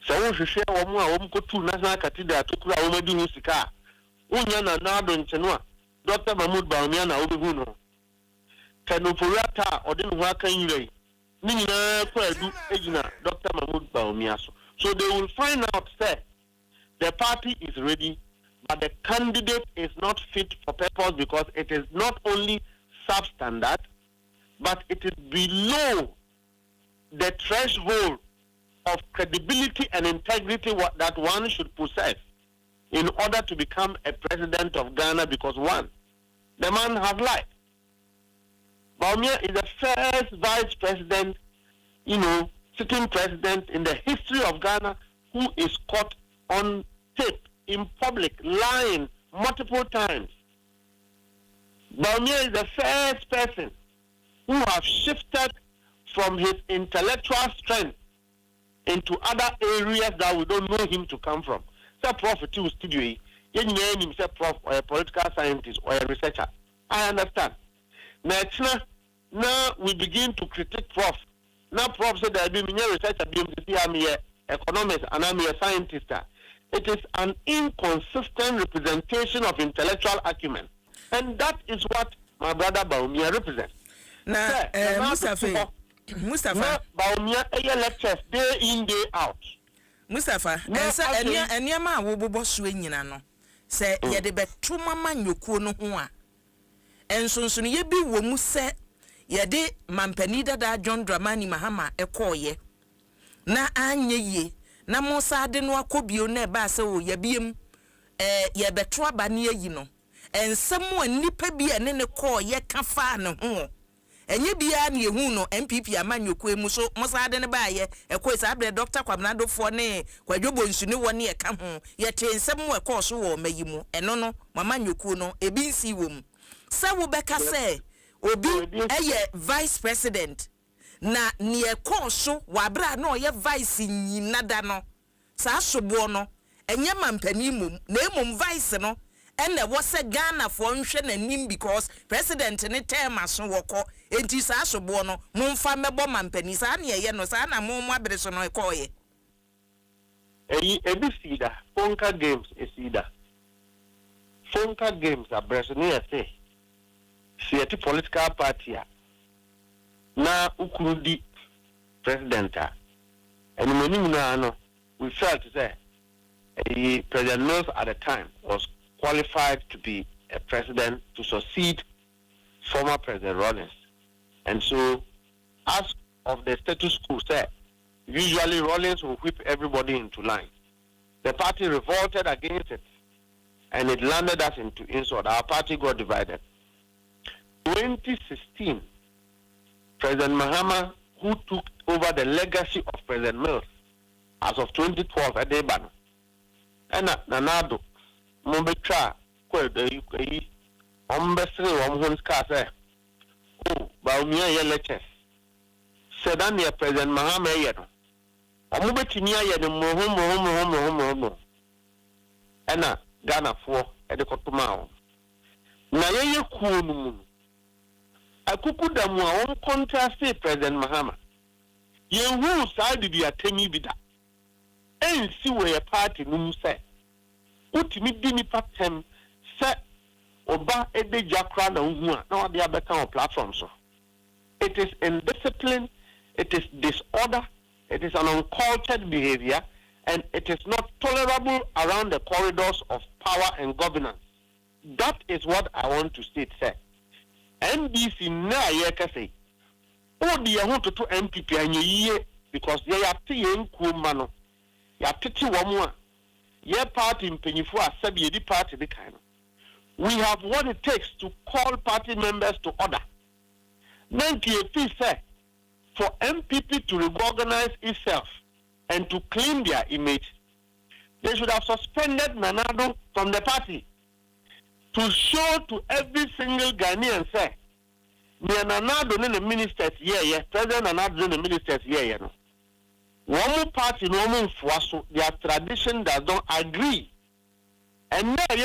J: So we share one go to national cathedral to kura wo madu sika unya na nado nchenwa Dr. Mahmoud Baumia na obehu no kanoporiata odin ho aka yire ni nyina kwadu ejina Dr. Mahmoud Baumia so they will find out that the party is ready but the candidate is not fit for purpose because it is not only substandard but it is below the threshold of credibility and integrity that one should possess in order to become a president of Ghana because one, the man has lied. Baumia is the first vice president, sitting president in the history of Ghana who is caught on tape in public lying multiple times. Baumia is the first person who has shifted from his intellectual strength into other areas that we don't know him to come from. Say prophet to studio, you name him say prof or a political scientist or a researcher. I understand. Now now we begin to critique Prof. Now Prof said that I'm a researcher, I'm a economist, and I'm a scientist. It is an inconsistent representation of intellectual acumen. And that is what my brother Baumia represents.
H: Now, Mustafa,
J: Baumia lectures day in, day out.
H: Mustafa, and Yama will be swinging. Say, ye de betu mama nyokuo no ho a. Enso ye bi wo mu se ye de mampani dada John Dramani Mahama ekoye. Na anye ye na mo sa de no akobio na ba se o ye biem ye beto aba ne yi no. Ensem a nipa bi ene ne koye ka fa ne ho. Enye bia na yehu no MPP amanyoku emu so mosade ne baaye ekoi sa abre Dr. Kwabnado fo ne kwadwobo nsu ne woni e ka ho ye te nsem we koso wo mayimu eno no mamanyoku no ebi nsi wom sa wo beka se obi eye vice president na ne koso wa bra na oye vice nyinada no sa asobo no enye mampani mum na emum vice no and there was a Ghana for nim because president ne term aso woko enti sa asobo no momfa mebo mampani sa na ye no sa na mommo abreso no ekoye
J: ebi sida Fonka games esida Fonka games abreso ne say see political party na ukurudi president and many no we felt to say President Mills at the time was qualified to be a president to succeed former President Rollins. And so, as of the status quo said, usually Rollins will whip everybody into line. The party revolted against it, and it landed us into insult. Our party got divided. 2016, President Mahama, who took over the legacy of President Mills, as of 2012 at Debano, and Nanado, Mumbetra, Kwedi, Ombesri, Omhunska, oh, Baumia lectures. Said on the President Mahama, Omubetinia, the Mohum, and Ghana for at the Kotumao. Naye Kunu, I could put them on contrast President Mahama. Ye who side did you attend me with that? And see where a party num say. Utimi dini patem se oba ede jakra na unhua na wade abeka on platform so. It is indiscipline, it is disorder, it is an uncultured behavior, and it is not tolerable around the corridors of power and governance. That is what I want to state, sir. NDC na yeka say. O di ya to MPP anye because they are tiye nkuuma no. Ya tete wamu a ye party mpanyifo a sabi edi party de kind. We have what it takes to call party members to order. Nanti say for MPP to reorganize itself and to clean their image, they should have suspended Nanado from the party to show to every single Ghanaian say, Nanado ne the ministers President Nanado ne the ministers no. One party no one for their tradition does not agree. And now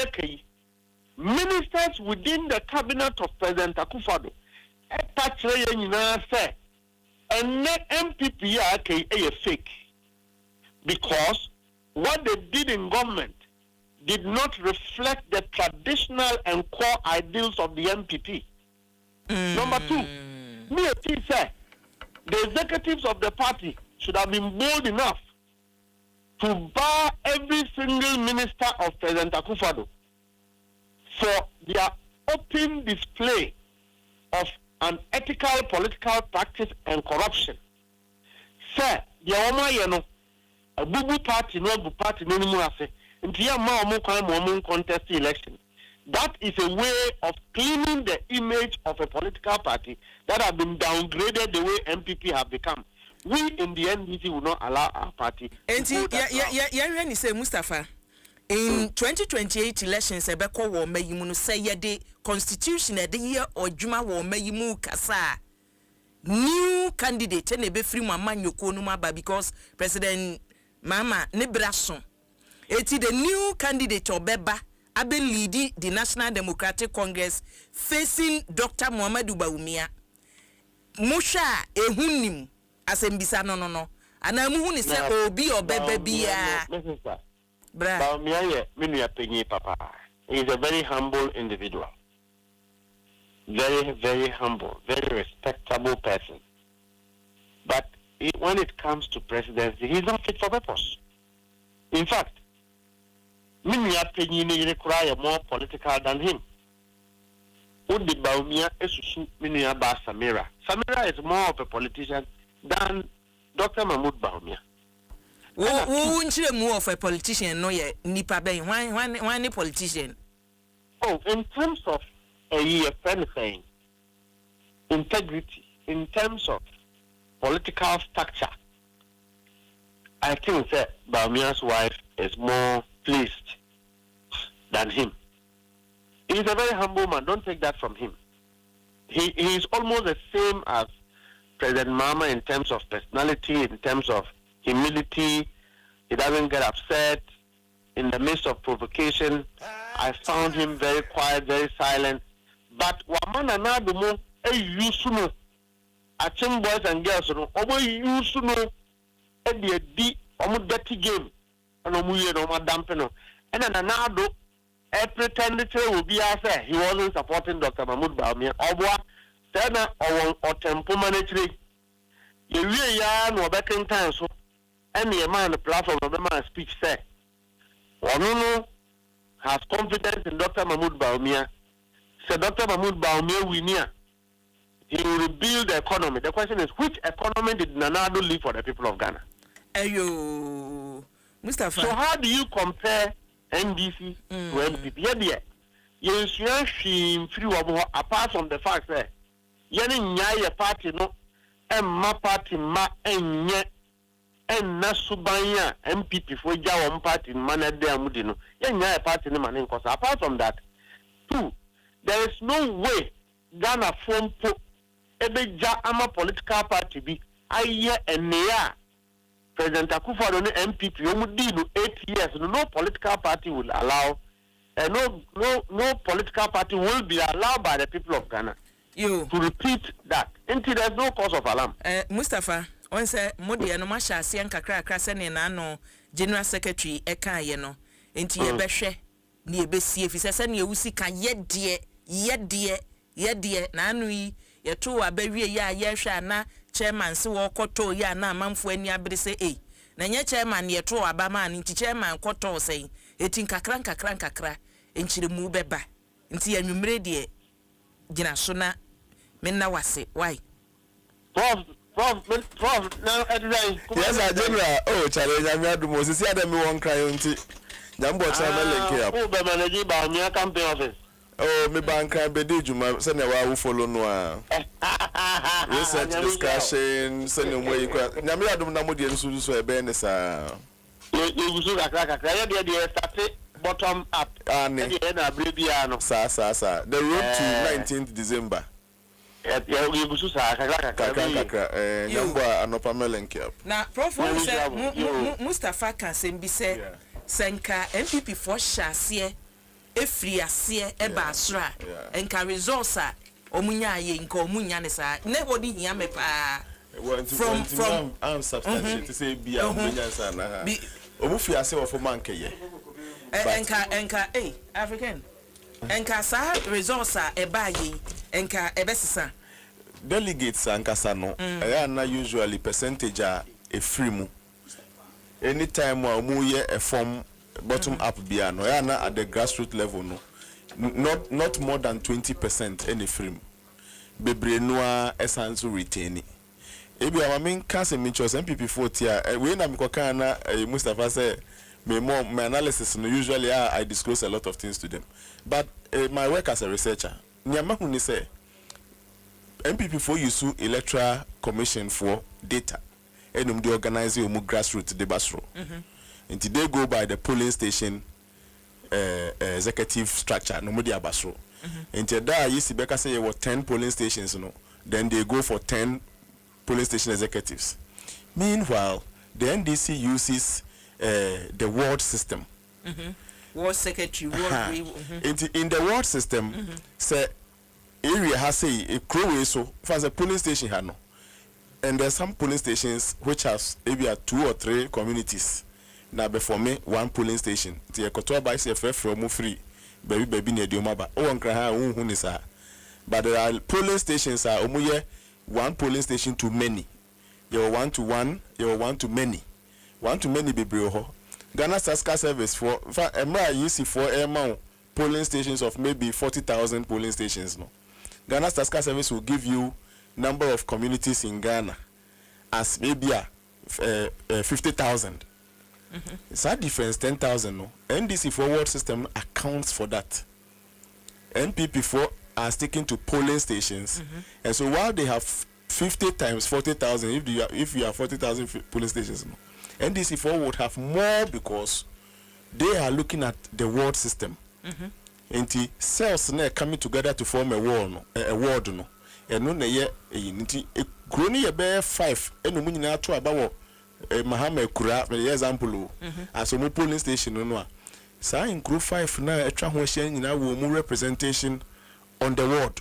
J: ministers within the cabinet of President Akufo-Addo say and MPP are fake because what they did in government did not reflect the traditional and core ideals of the MPP. Number two, say the executives of the party should have been bold enough to bar every single minister of President Akufo-Addo for their open display of unethical political practice and corruption. Sir, the Oma a bubu party no bu party no mu ase nti ya ma omo kwan mo omo contest election. That is a way of cleaning the image of a political party that have been downgraded the way MPP have become. We in the NDC will not allow our party. And
H: you say Mustafa in 2028 elections ebeko wo mayimu no say ye the constitution e the year or juma wo mayimu kasa new candidate na be free mama nyoko no maba because President Mama ne braso eti the new candidate obeba abe lead the National Democratic Congress facing Dr. Muhammadu Bawumia musha ehunim asembisa no ana muhu ni se obi obebe bia
J: bra Baumia ye menu penyi papa. He is a very humble individual. Very, very humble, very respectable person. But when it comes to presidency, he's not fit for purpose. In fact, many opinion require more political than him. Udi Baumia esusu minia ba Samira. Samira is more of a politician than Dr. Mahmoud Baumia.
H: Who more of a politician? No, yeah, nipa ben. Why politician?
J: Oh, in terms of a friend saying integrity, in terms of political structure, I think that Baumia's wife is more pleased than him. He's a very humble man. Don't take that from him. He is almost the same as President Mama in terms of personality, in terms of humility. He doesn't get upset. In the midst of provocation, I found him very quiet, very silent. But Wamana Nadumo, a Yusuno, a team boys and girls, over Yusuno, and the D, dirty game, and Omuye no Madampeno. And then Anado, I pretended to be affair. He wasn't supporting Dr. Mahmoud Baumia. Obwa, Sena, or Tempo Management. You really are no back in time, so any man on the platform of the man speech said, Wanuno has confidence in Dr. Mahmoud Baumia. So Dr. Mahmoud Baumia will near. He will rebuild the economy. The question is, which economy did Nanado leave for the people of Ghana?
H: Ayo, Mustafa.
J: So how do you compare NDC to NPP? Yes, apart from the fact that Yeni party no, and my party ma enye. And Nasubanya MPP for Jawam party manner de Amudino. Yenya party in Manin Kosa. Apart from that, two, there is no way Ghana form po Ebeja ama political party be aye and near President Akufo no MPP Omudino 8 years. No political party will allow no political party will be allowed by the people of Ghana to repeat that until there's no cause of alarm.
H: Mustafa on say modi no ma sha ase nkakra akra se ne na no general secretary e kan ye no enti ye behwe ne ye besie fi se ne ewusi kan ye de na anu yi ye to abawie ya ye hwa na chairman se wo koto ya na amamfo ani abere se na nye chairman ye to aba ma enti chairman koto se eti nkakra enchire mu beba enti ya nwumre de gina so na menna wase why
J: Prof, now
I: yes, I general. Oh, challenge. I'm not the most. See, Adom won't cry until Jambo Channel link here.
J: Oh, be manage by my campaign office.
I: Oh, me bank can be did you, my son. Who follow no research discussion. Send them where you can. Nyami Adom na modi ensu so ebe ne sa.
J: You so kakra. You start bottom up.
I: Ani.
J: You na brebia no.
I: Sa. The road to 19th December.
H: Na Prof Mustafa can say senka MPP for shase efri ase eba asra enka results a omunya ye nka omunya ne sa ne wodi hia me pa from
I: am substantiate to say bia omunya sa na ha omufi ase wo fo man keye
H: enka African enka sa results a eba ye enka ebesisa
I: delegates ankasa no na usually percentage a free mu anytime mu ye a form bottom up bia no na at the grassroots level no not more than 20% any free mu bebre no a essence retain ebi am mean cancer me choose MPP 40 we na mkoka na Mustafa say my analysis no usually I disclose a lot of things to them but my work as a researcher nyama hu ni say MPP for use electoral commission for data and they organize your grassroots debasro and they go by the polling station executive structure no mudi abasro and that you see beka say you 10 polling stations no then they go for 10 polling station executives. Meanwhile the NDC uses the ward system
H: ward secretary ward
I: in the ward system say area has say a crow so for the polling station hano. And there's some polling stations which has maybe 2 or 3 communities. Now before me, 1 polling station. The Ekotoa by CFF from free. Baby near Diomaba. Oh, Uncle, but there are polling stations are 1 polling station to many. You're 1 to 1, you're 1 to many. 1 to many be brio. Ghana Saska service for Emra you see for amount polling stations of maybe 40,000 polling stations. No. Ghana Saska service will give you number of communities in Ghana as maybe 50,000. It's a difference 10,000. No, NDC forward system accounts for that. NPP4 are sticking to polling stations, and so while they have 50 times 40,000, if you have 40,000 polling stations, no, NDC4 would have more because they are looking at the ward system. And the cells are coming together to form a ward. No. And no ye growing a bear 5 and no meaning to about Mahama Kura, for example, as a polling station. No, so in group 5 now, a transition in our more representation on the ward.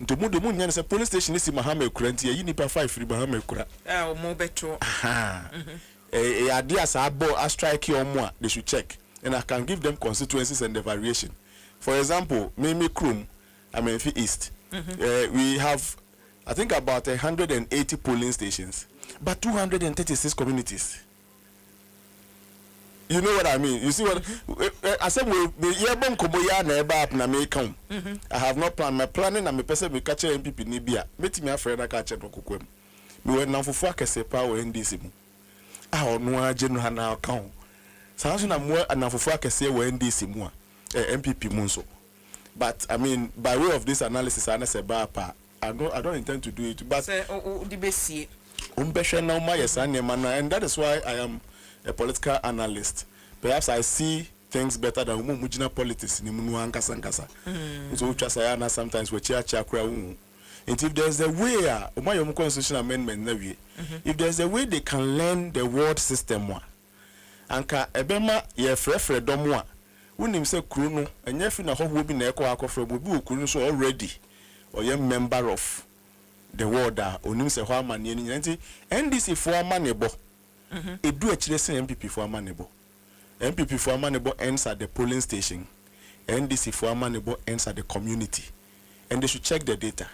I: To move the moon, a polling station is in Mahama Kura, you need 5 free Mahama Kura. Oh, more better. A ideas are bo a strike or more, they should check, and I can give them constituencies and the variation. For example, Mimi Krum, Amenfi East. We have, I think, about 180 polling stations, but 236 communities. You know what I mean? You see what I said? I have not planned my planning. I'm a person who catch MPP Nibia. Meet me a friend. I catch it. We went now for focus a power in this. I no general now account. So I'm more and for focus here in this MPP Munso. But I mean, by way of this analysis, I don't intend to do it. But and that is why I am a political analyst. Perhaps I see things better than mujina politics. So sometimes we and if there's a way, constitutional amendment, if there's a way they can learn the ward system, anka ebema ye frefre domwa. Unim say Kruno, and yet na will be neko from Bubu so already, or young member of the ward, unim se Haman Yenny, NDC for money bo. It do actually say MPP for money bo. MPP for money bo ends at the polling station, NDC for money bo ends at the community, and they should check the data.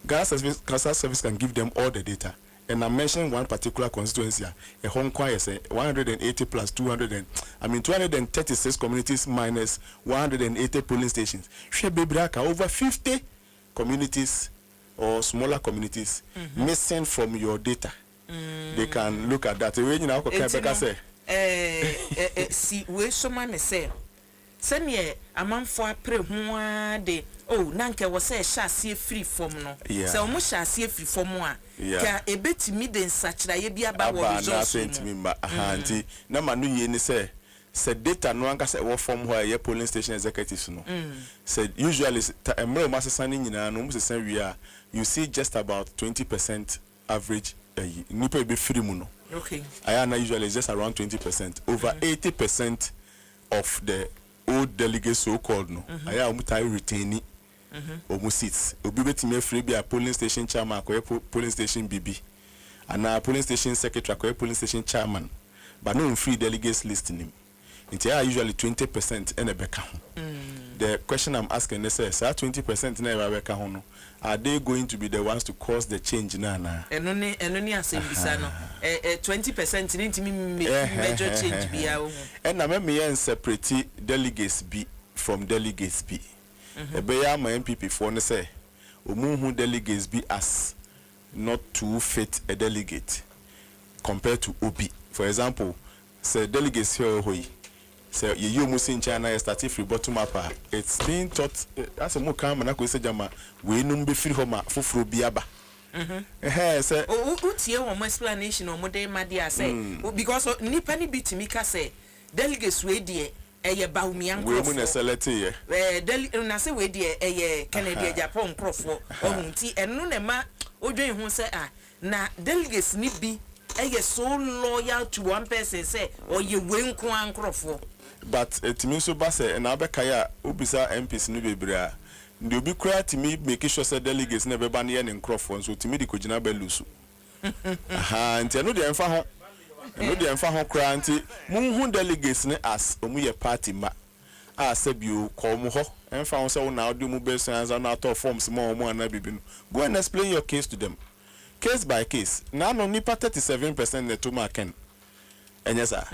I: Gas service can give them all the data. And I mentioned one particular constituency, a Hong Kong, 180 plus 236 communities minus 180 polling stations. Over 50 communities or smaller communities missing from your data. They can look at that.
H: See, we so many say. Send me a man for a pre de. Oh, Nanka was a chassis free form no. So much chassis free form one. Can a bit mid in such that you be about what I sent me.
I: Auntie, no man knew ye say. Said data no one can say what form where your polling station executives no. Said usually a more master signing in an almost the same we are. You see just about 20% average. Nipa be free muno.
H: Okay.
I: Ayana usually is just around 20%. Over 80% of the old delegates so called no. Aya umutai retaining. Almost seats. Obi betime free be a polling station chairman or polling station BB. And a polling station secretary or polling station chairman. But no free delegates listing him. It's usually 20% and a beka. The question I'm asking is, sir, 20% never beka hono. Are they going to be the ones to cause the change na?
H: And only as 20% need to major change be our.
I: And I remember separate delegates B from delegates B. A bear my MPP for say, who delegates B as not too fit a delegate compared to OB. For example, say delegates here so you must in China started free bottom up. It's being taught as a more calm and I could say Jama, we no be free home for biaba. Say
H: what's your explanation or modern Madia say because Nipani beat me say delegates way dear a Baumian
I: women select here.
H: I say way dear a Canadian Japan prof or and Nunema or doing who say na delegates need be so loyal to one person say or you win Kwan Crawford.
I: But it means so base and Abekaya Ubisa MPs Nubibra the obi kura to me make sure say delegates never ban here in Crawford so to me the kojina belusu aha nti no dey emfa ho no dey emfa ho kura nti munhu delegates ne as omu ye party ma a sebio kom ho emfa ho say wo na odi mu best answer na to forms ma omu ana bibinu go and explain your case to them case by case na no nipa 37% ne to ma ken enyesa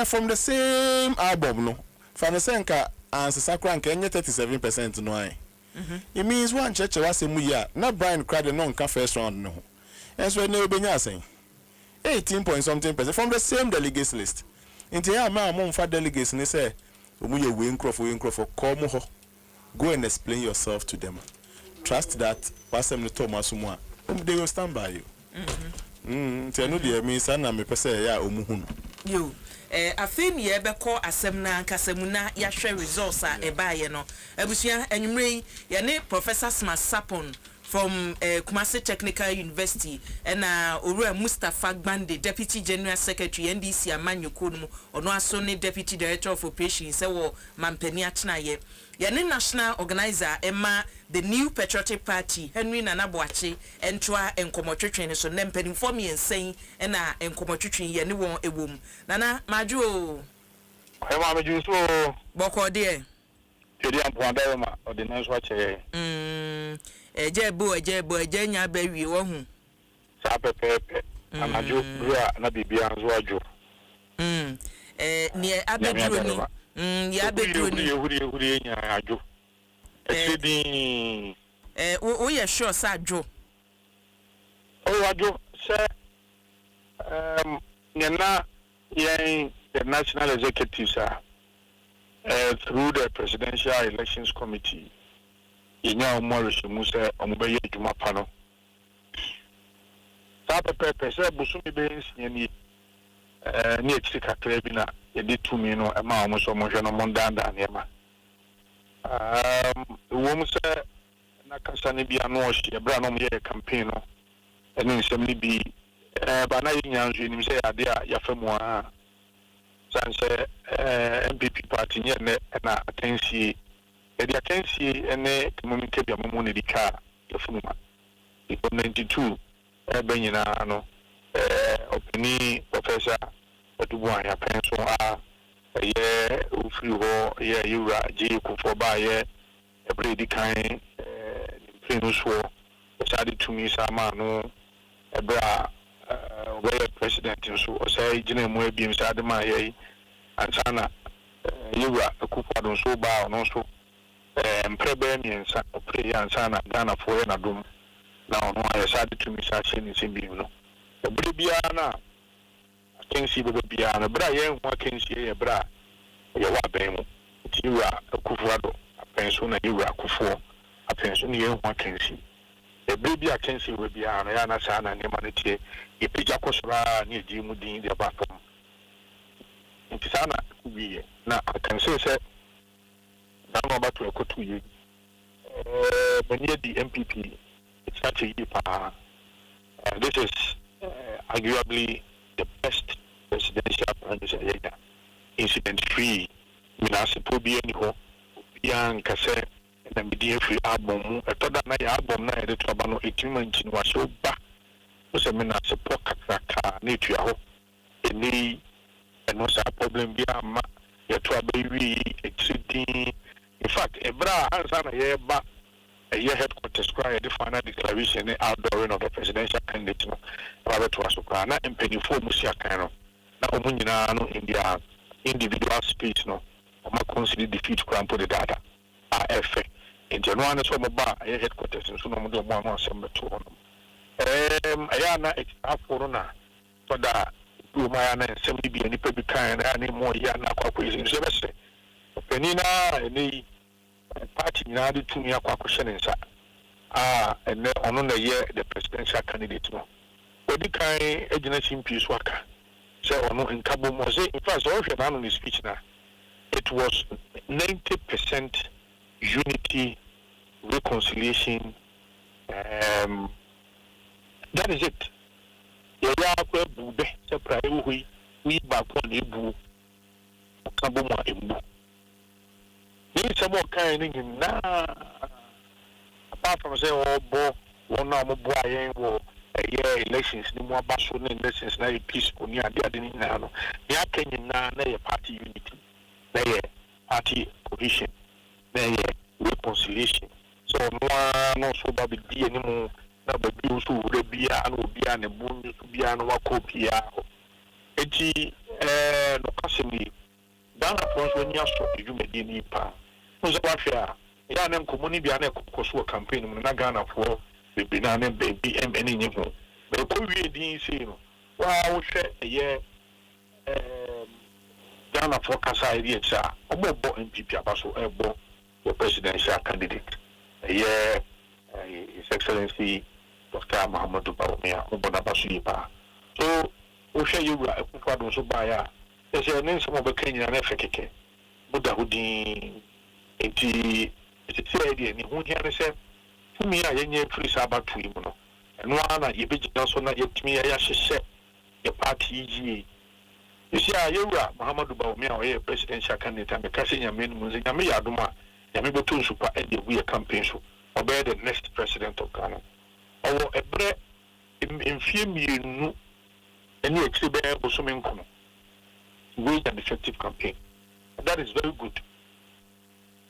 I: from the same album no from the same ka answer sakra nka enye 37% no ai it means one church was mu ya na Brian Crowder no nka first round no and so na obenya asen 18 point something percent from the same delegates list into ya ma mo mfa delegates ni say omu ye we nkrofo come ho go and explain yourself to them trust that wasem no Thomas mu a they will stand by you no dey me say na me pese ya omu hu no
H: yo afim ye beko asem na nkasem na ya hwe results a ebaye no abusua enwumre ye ne Professor Smart Sapon from Kumasi Technical University and Owura Mustafa Gbande, Deputy General Secretary NDC Amanyoko no ono aso ne Deputy Director of Operations se wo mampani atena ye ne national organizer Emma the New Patriotic Party Henry Nana Boache entwa enkomotwetwen so ne mpanimfo me ensen na enkomotwetwen ye ne won ewom nana majo
J: ma meju so
H: boko de
J: edi ampoada ma ordinance wa che
H: ejebo enya bawie wo hu
J: sa pepepe anajo bra na bibia nzo ajo
H: ni abeduro ni ya abeduro ni
J: ehuri enya ajo esedi
H: o ye sure sa ajo
J: o ajo se nyana yen the national executives are through the presidential elections committee yenya omorish musa omubeye adwuma pa no sa pepe se busumi be nsia ni ni etiri kakra bi na yedi tumi no ema omuso mohwe no mondanda na ema wo musa na kasa ne bia no ohye ebra no ye campaign no ene nsem ni bi ba na yenya nso ni se ade a yafamu a sanse MPP party nye na atensi the atensi ene communicate bia momo ne dika yafuma iko 92 benyina no opini Professor Adom ya penso a ye ofri ho ye yura ji kufo ba ye ebre dikan pleno so osade tumi sama no ebra we president so osai gina mu abiem sade ma ye ansana yura akufo don so ba no so mprebe miensa opre ansana Ghana for na dum na ono ayesade tumi sa cheni simbi no ebre bia na akensi bebe bia na bra ye hu akensi ye bra ye wa ben mu yura akufo do apenso na yura akufo apenso ne ye hu akensi ebre bia akensi we bia na ya na sa na ne ma ne tie ye pija kosora ne di mu din de ba fam ntisana kubiye na akensi se na no ba to ekotu ye many the MPP it's such a year this is arguably the best presidential candidate incident free minase pobi ani ho yan kase na media free album etoda na ya album na yede to ba no equipment ni wa so ba o se minase pokaka na etua ho eni eno sa problem bi ama ye to abawi exceeding in fact ebra ansana ye ba a year headquarters cry the final declaration outdooring of the presidential candidate no private to asukra na empenifo musia kan no na omunyina no India individual speech no o ma consider defeat crampo the data AF in January so mo ba a year headquarters so no mo do mo anu asem beto no aya na aforo na so da do ma ya na nsem bi ani pa bi kan na ne mo ya na kwakwezi so be se penina eni party na de tumi akwa kwhye nsa ene ono na ye the presidential candidate no odi kan agina chimpi so aka say ono nkabo mo say in fact so hwe na no speech na it was 90% unity reconciliation that is it ya akwa bube say praye wi ba ko na ebu nkabo mo embu ni sabo kan ni na
K: apart from say oh bo one na mo bo ayen wo elections ni mo abaso na elections na peaceful ni ade ni na no ni akenyi na na party unity na party cohesion na reconciliation so no so ba bi ni mo na ba bi so wure bia na obi a ne bunju so bia na wakopia eti no kasemi dana fonso ni aso edwumadi ni pa no so afia ya na nkomoni bia na kokoso campaign mu na Ghana for bebi na na bebi eni nyi ho be ko wie din si no wa wo hwe Ghana for kasa area cha obo MPP abaso ebo the presidential candidate His Excellency Dr. Muhammadu Bawumia abaso yipa so wo hwe yewura akufado so ba ya ese ne nso mo be kanya na fekeke buda hudin enti ese ide ni hu hia ne se fumi a yenye free sabatu mu no eno ana yebegina so na yetimi ya hyehye ye party yi isi a yewura Muhammadu Bawumia o presidential candidate me kase nyame no mu nyame ya adoma nyame beto nsupa e de gu ye campaign so obey the next president of Ghana owo ebre mfie mienu eni ekibe bosome nkono wage an effective campaign and that is very good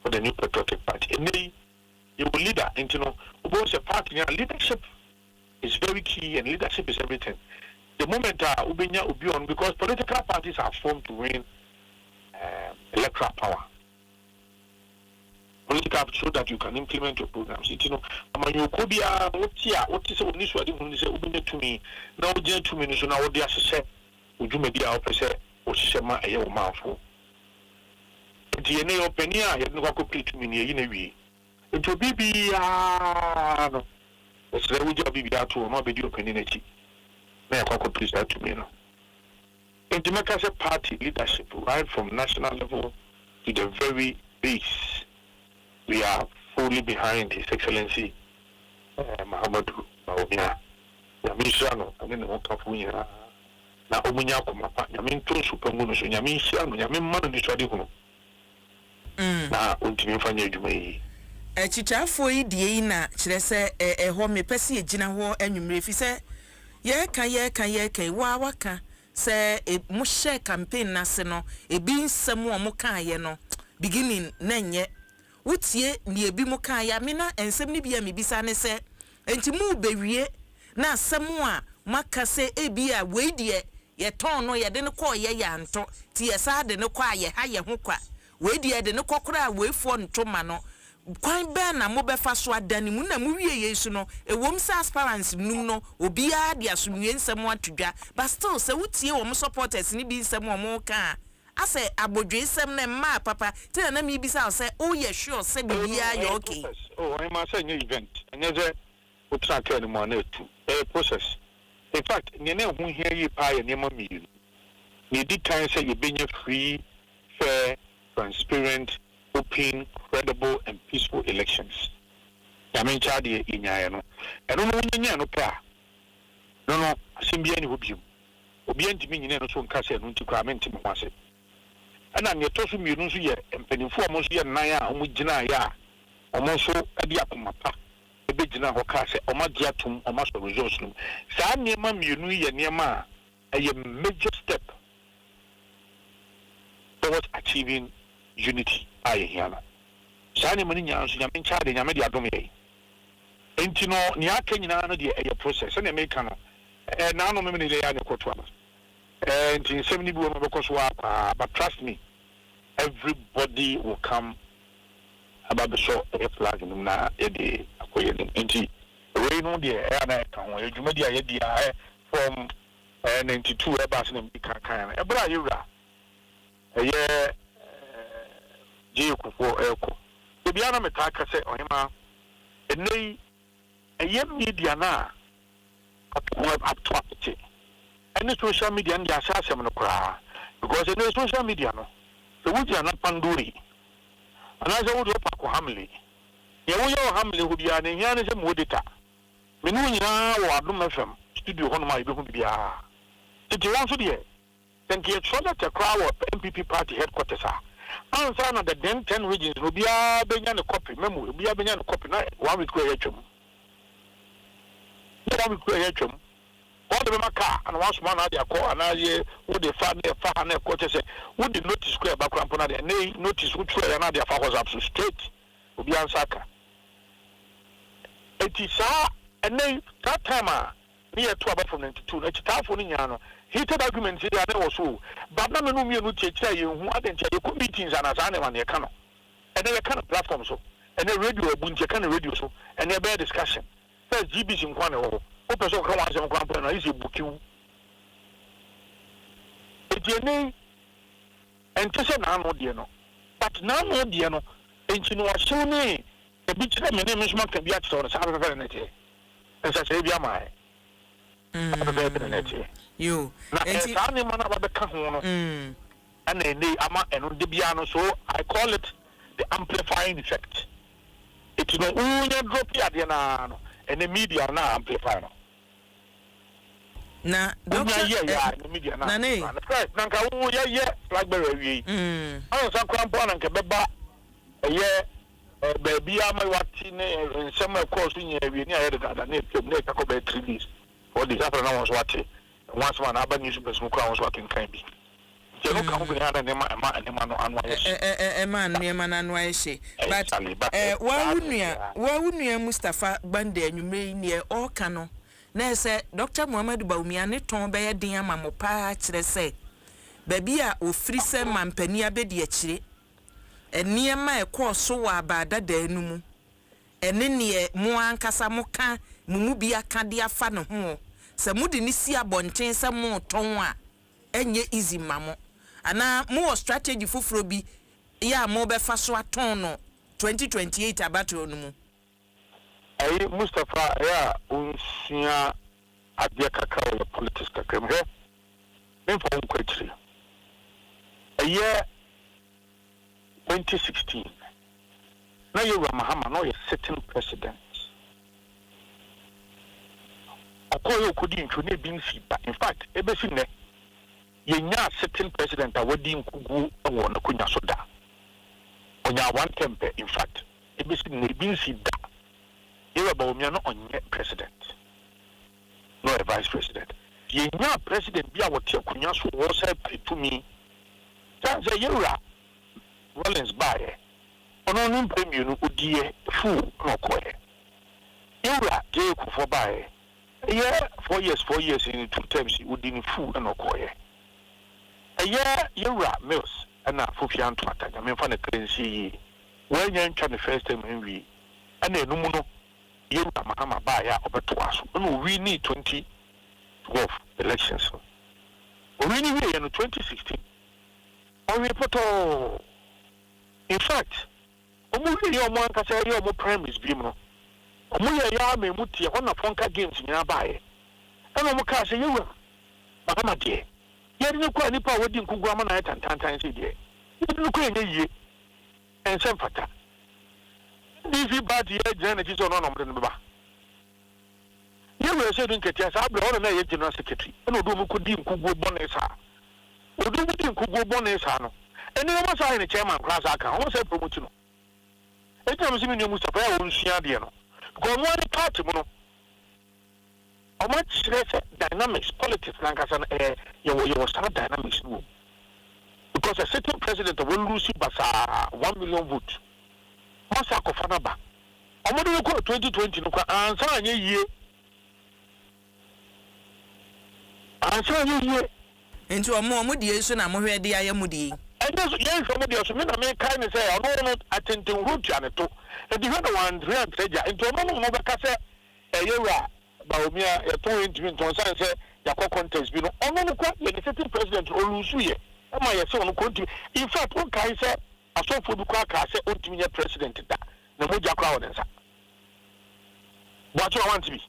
K: for the new patriotic party and you will leader and you know about a party leadership is very key and leadership is everything the moment ubenya ubi on because political parties are formed to win electoral power political so that you can implement your programs you know amanyo kobia what is oni so ade hunu se ubenya tumi na ogena tumi so na wo de asese ujumedi a opese o shema eye o manfo nti ene openi a ye no complete tumi ne yi na wi nti bibia no o wuja bibia to no be di openi na chi na ya complete that tumi no nti make say party leadership right from national level to the very base we are fully behind His Excellency Muhammadu Bawumia. Yamishano, I mean, what of we are now. Omunya Kumapa, Yamin Tunsupamuno, Yamishano, Yamin Manu Tradihuno. Na Untimifanya Jume.
H: Chichafo yi die na kyerɛ sɛ hɔ me pɛse egyina hɔ anwumre fi sɛ yɛ ka wa waka sɛ mo hyɛ campaign na se no ebi nsɛm a mo ka ye no beginning na nyɛ wotie ni ebi mo ka ya me na ensɛm ni bia me bisa ne sɛ enti mu bewie na asɛm a maka sɛ ebi a wei de ye ton no ye de ne kɔ ye ya nto ti ye sa de ne kɔ a ye ha ye ho kwa wei de de ne kɔkora wei fo ntoma no kwan be na mo be fa so adani mu na mu wie yesu no ewom sa aspirants num no obia de asomwie nsɛm atodwa but still sɛ wotie wo mo supporters ni bi nsɛm mo ka ase abodwe nsɛm na ma papa te na mi bi sa sɛ o ye sure sɛ bibia ye okay
K: oh I must say new event enye utra ka ni mo na etu process in fact nyene hu hia yi pa ye nema mi ni di kan say ye benya free fair transparent open credible and peaceful elections yamen chade inyaye no eno no nyanya no pa no asimbia ni hobium obi antimi nyine no so nka se no ntikwa amenti mo ase ana ne to so mienu nso ye empanimfo omo so ye nan a omo gina ya omo so ade akoma pa ebe gina ho ka se omo dia tum omo so results no saa niema mienu ye niema a major step towards achieving unity aye hiana saa niema ni nyanso nyame nchaade nyame de adom ye enti no ni aka nyina no de eye process na America no na no me ne ya ne kwoto ama enti nsem ni bi wo mabekọ so but trust me everybody will come about the show a flag in na ede akoye enti we no de na ka ho adwuma di aye di from 92 e ba se na bi kan e bra yewura eye je kufo eko ebi ana meta ka se ohima enei eye media na atwapete any social media and the assassin no kra because any social media no the would na panduri and as I would pa ko hamle ye wo yo hamle hu bia na hia ne se modita me no nyina wo Adom FM studio hono ma ibe hu bia it won so de thank you for that crowd MPP party headquarters answer na the 10 regions no bia benya ne copy memo bia benya ne copy na 1 week we yetwem 1 week we yetwem all the maka and once man na dia call and aye wo de fa na ko che wo de notice ko e ba krampo na de na notice wo tru ya na dia fa WhatsApp so straight obi answer ka etisa and that time near 2 from 92 na chitafo ni nya no heated arguments there na was so but na me no mienu cheche ye hu adenche ye ko meetings ana za ne ma ne ka no and they kind of platform so and the radio abunje kind of radio so and there be discussion first gbc nkwa ne ho o person kan wan se nkwa mpo na is bukiu ejene entese na no de no but na no de no enchi no ahyew ne e bi kire me ne me sma ka bi ati so sa be ne te ensa se bi ama
H: you
K: and so I call it the amplifying effect. It's no drop here and the media now amplify no.
H: Na doctor
K: the media now. Blackberry. I was beba baby am watching some course in near the 3 days. For this after now was watching once one other news person was working kind be. You know come we had a man but wa wunia Mustafa Bande anwumre ne all kano na say Dr. Muhammad Bawumia ne ton be den amamo pa kire say baby a ofiri se mampani abedi akire eniema ekoso wa abada da anu mu ene ne mo ankasa mo ka mumu bi akade afa ne ho se mudi ni si abonten se mo ton a enye easy mamo ana mo strategy foforo bi ya mo be fa so aton no 2028 abato no mu ai Mustafa ya unsia adia kakao ya politics kakam he me for unkwetri aye 2016 na yewa Mahama no ye sitting president akoyo kudi ntwe ne bi nsi ba in fact ebesi ne yenya sitting president a wadi nkugu wo na kunya so da onya one temper in fact ebesi ne bi nsi da yewa Bawumia no onye president no a vice president yenya president bi a wote kunya so wo sai pitumi tanze yewa Rollins bae ono no premier no odie fu no koye yewa je kufo bae yeah 4 years in 2 terms within food and okoye yeah yewa mills and afofia nto ataga me fa na currency when you enter the first time we and enum no yewa Mahama ba ya obeto aso no we need 2012 elections we need we in 2016 or we put in fact omo we omo ankasa ye omo primaries bi no omuye ya memutie hona fonka games nyina baaye eno mo ka se yewa Mahama de ye ni kwa nipa wodi nkugu ama na tantantan se de ye ni kwa enye yie ensem fata divi bad ye jana ji so no no mde ba yewa se din ketia sa abre hona na ye general secretary eno do mo ko di nkugu bonesa odu di nkugu bonesa no eni mo sa ni chairman class aka o se promote no etam se mi ni Mustafa ya wonsia de no Gomwani party mono much dynamics politics lankasa your start dynamics no because a sitting president will lose basa 1 million votes masa ko fana ba omodo ko 2020 no kwa ansa anye yie
H: enti omo die so na mo hwe de aye mudi
K: ende so yen so mo de so me na me kai ne say ono no atenten route aneto e di hwe na 100 treja enti omo no mo be ka say yewa Bawumia e to intimi ton san say yakọ contest bi no ono no kwa ye sitting president olusu ye e ma ye say ono konti in fact won kai say asofo bi kwa ka say ontimi ye president da na mo jakwa wo nsa what you want to be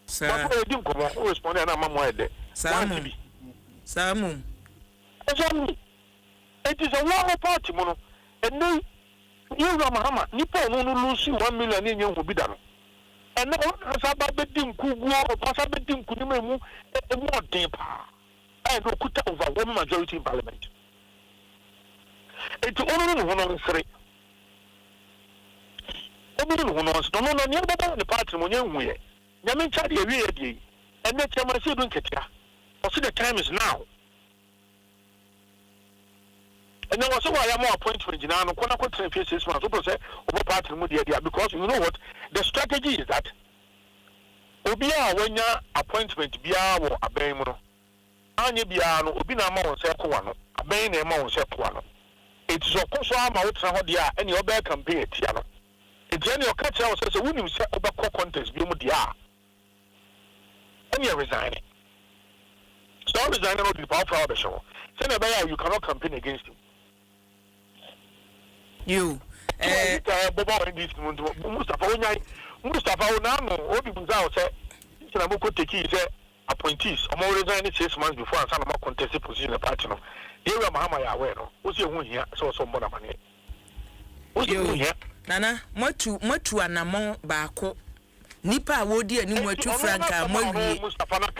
K: sir what we dim ko respond na mamo ede
H: Samu
K: it is a war party mono and no yewa Mahama nipa no lose 1 million ni nyen bi da no and no asaba bedi nkugu asaba bedi nkunima mu e mo den pa and no kuta overwhelming majority in parliament It's only one on three. Only one on no, near the party when you're away. Yamin Chadi, and that's how much you don't get ya. Also, the time is now. And then also, I am more appointment in Anno, quote 6 months, over party because you know what? The strategy is that Obia, when your appointment be our Abemono, Anya Biano, Obina Mount Sequano, Aben and Mount Sequano. It's of course I'm out Sahodia and your back campaign, Tiano. It's any of catch out says a woman set over contest, Bimudia. And you're resigning. So resigning on the power of the show. Send a buyer, you cannot campaign against him.
H: You.
K: Mustafa Onano, Obi Buzao said, Sinamuko Teki said, appointees, I'm already resigning 6 months before I sign a contested position in the party. Here are Mahama Yaweno. What's your one here? So some more money. What's your one here?
H: Nana, motu anamon bako. Nipa wodi ani motu franka mowie.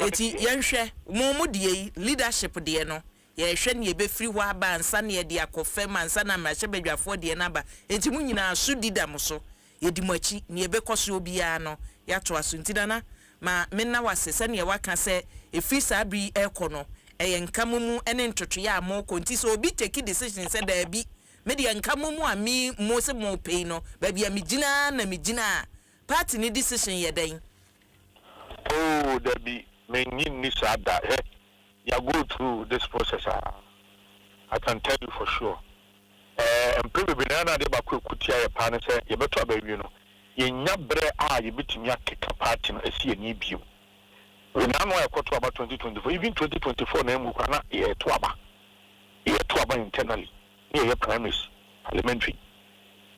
H: Eti yenhwe mo die leadership de no. Ye hwe ne be free wa ba ansa ne de akofem ansa na ma hye badwafo de na ba. Eti mu nyina so didam so. Ye di machi ne be koso obia no. Ya to aso ntidana ma menna wasese ne waka se efri sabri ekono. Eye nkamumu ene ntoto ya mo konti so obi take decision say da bi me de nkamumu ami mo se mo pay no ba bia me gina na me gina party ni decision ye den.
K: Oh, there be many nisada. You go through this process. I can tell you for sure. And probably banana de ba kutia ya pan say you better be you know. Ye nya bre you bitimi akeka party no esi ani bio. We now know about 2024, even 2024 na emu kana ye to aba internally. Ye primaries, parliamentary.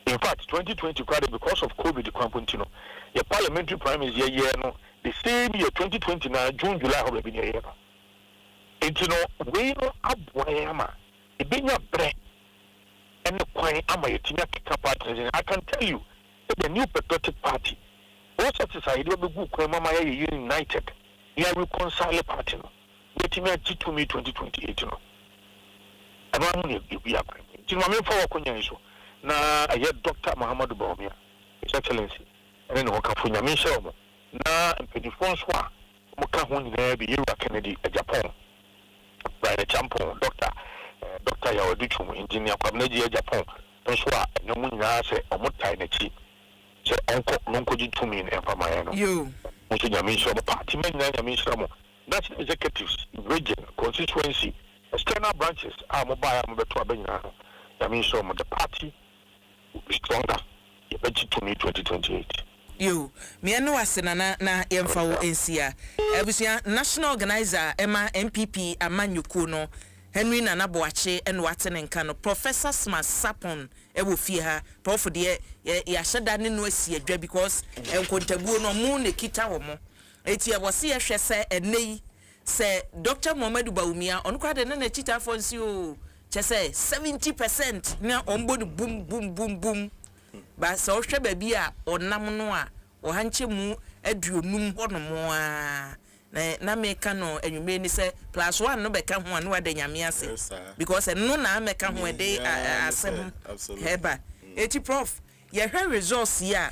K: In fact, 2020 because of COVID continue. Your parliamentary primaries year no the same year 2020 na June July have been year no. And you know we no aboyama e benya bre and the kwan ama yetinya keka party. I can tell you the new patriotic party what society will be good kwan mama ye united. We are reconcile party no. Let me to me 2028 no. And one we are going. Till my main for Konya so. Na aye Dr. Muhammadu Bawumia, His Excellency. And then Okafunya Mishomo. Na mpedifon swa muka ho nyina bi Yura Kennedy Japan. By the champion Dr. Yaodichum engineer Kwabneji Japan. Swa no mu nyina se omutai na chi. Se onko nonko ji to me in Empire.
H: You
K: Party national executives, region, constituency, external branches are mobile. The party will be stronger. You bet to me 2028.
H: You, me no asena na yemfa wo ensia. Ebusia national organizer Emma MPP Amanyuku no Henry Nana Boache and Watson and Kano Professor Smart Sapon ewo fie ha prof de ya sheda ne no asie dwa because enkontabuo no mu ne kita wo mo eti e wose ye hwe se enei se Dr. Muhammadu Bawumia on kwa de na chita fonsi o che se 70% na ombo boom ba so hwe ba bi a onam no a o hanche mu aduonum hono mo a na meka no enwume ni se +1 no beka ho anu wada nyame ase because no na meka ho de asem heba eti prof ye hwe results ya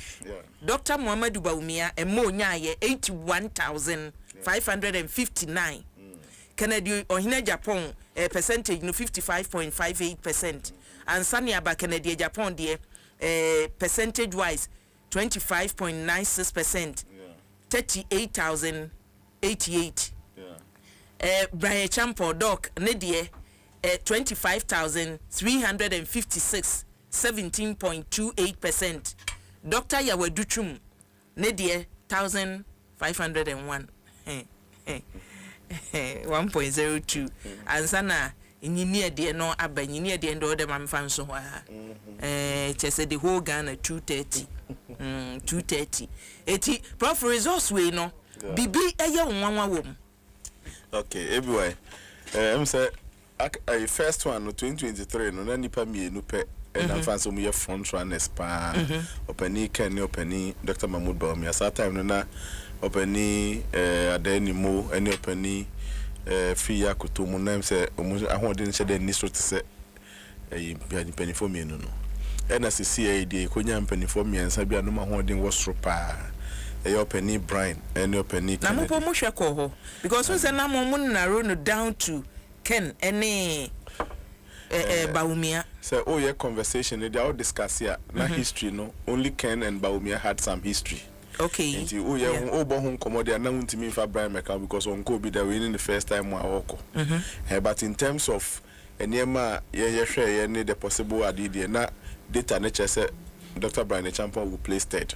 H: Dr. Muhammadu Bawumia emo nya ye 81,559 Kennedy ohina Japan percentage no 55.58% and Sani aba Kennedy Japan de percentage wise 25.96% 38,088 Brian Champo Doc Nedie 25,356 17.28% Dr. Yaweduchum Nedie 1,501 1.02 Ansana engineer de no aba engineer de ndo de mamfa nso ho ha chese the whole Ghana 230 230 eti prof resource we no bibi eye nwanwa wom.
I: Okay, everywhere I'm say first one no 2023 no na nipa mienu pe and I'm fancy me front runners pa openi Ken openi Dr. Mahmoud Bawumia sa time no na openi adeni mo eni openi free yakuto mo na say ahode nche de ni so te say mpanifo mienu no ena CCAD konya mpanifo miensa bia no ma hoden wosro pa Penny Brian and Penny
H: na mo po mo hwe ko ho because we say na mo narrow no down to Ken any Baumia.
I: So yeah, conversation they all discuss here na history no only Ken and Baumia had some history.
H: Okay.
I: And home commodity na untimi fa Brian Meka because on go be there winning the first time wa woko. But in terms of enema ye hwe ye need the possible adidi na data nature say Dr. Brian Champion will place third.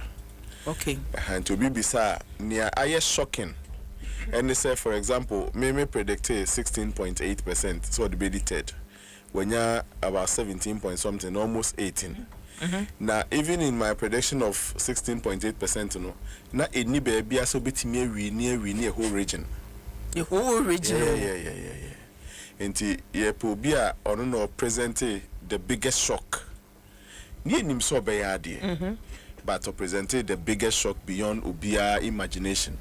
H: Okay.
I: And to be beside near I shocking. And they say for example, me predicted 16.8%, so the baby third. When you're about 17 point something, almost 18. Now, even in my prediction of 16.8%, you know, now any baby so bit near we whole region.
H: The whole region.
I: Yeah. And yeah, Pobia or no present the biggest shock. Near him so bad, but to present the biggest shock beyond Ubia imagination,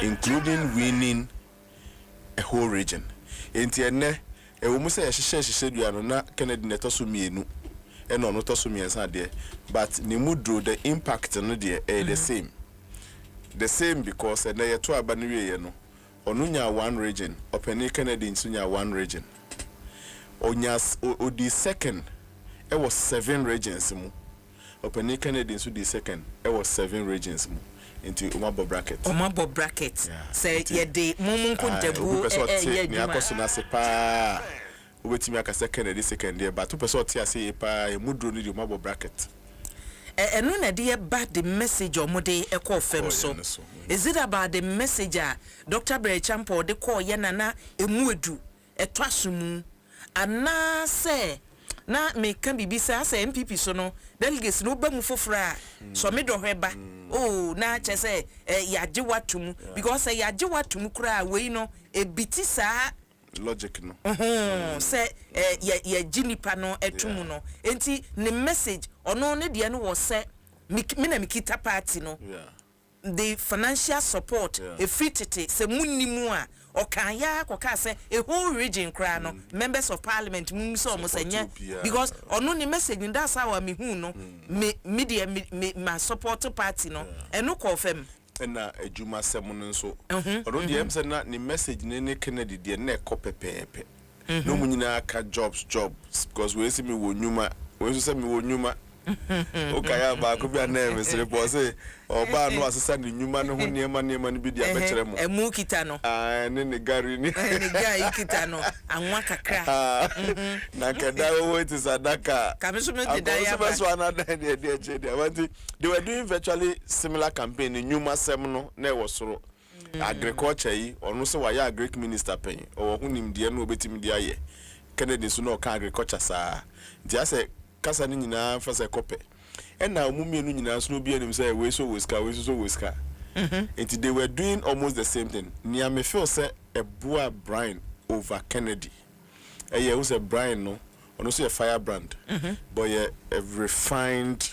I: including winning a whole region. And e wo musa she dua no na Kennedy netoso mienu e no toso miensa de but ni mudro the impact no de the same because na ye to aba no wie no onu nya one region openi Kennedy nsunya one region onyas odi second it was 7 regions mu openi Kennedy nsu di second it was 7 regions mu into umabo bracket
H: say ye de mumun kuntebu
I: ni akoso na sepa obetimi aka second year but person tia say pa emudro ni umabo bracket
H: eno na de bad the message omode e call fem so is it about the message Dr. Brechampo de call ye na emuedu etwasumu ana say na me kan bibisa say MPP so no delegates no ba mu fofora so me do hweba oh na che say yaje watum because yaje watum kura we no ebiti sa
I: logic no
H: say ya jinipa no etum no enti ne message ono ne de no wo say me na mikita party no the financial support efitete se munnimu a okanya koka say a whole region kra no members of parliament mun so mo senya because ono ni message that's how me hu no media my support party no eno ko fam
I: na ejuma sem no nso ono de em say na ni message ne Kennedy de na ekopepepe no munyina aka jobs because we see me wo nyuma we so say me wo nyuma okaya ba ko bia na emesere po say oba no asesa ni nyuma no ho niema ni bi dia bekere mo
H: emu kita no
I: ne gari ni
H: ne gari kita no anwa kakra
I: na kada wo ti sadaka
H: kameso me de ya
I: ba so another de che de wanti they were doing virtually similar campaign in nyuma sem no na e wosoro agriculture yi onu se wa ya agric minister pen o ho nim de no obetimi de aye Kennedy so no ka agriculture sa dia se kasa ni nyina fa se kope na omumienu nyina so no bi anim say we so weska and they were doing almost the same thing near me feel say a boa Brian over Kennedy who say Brian no ono so a firebrand but a refined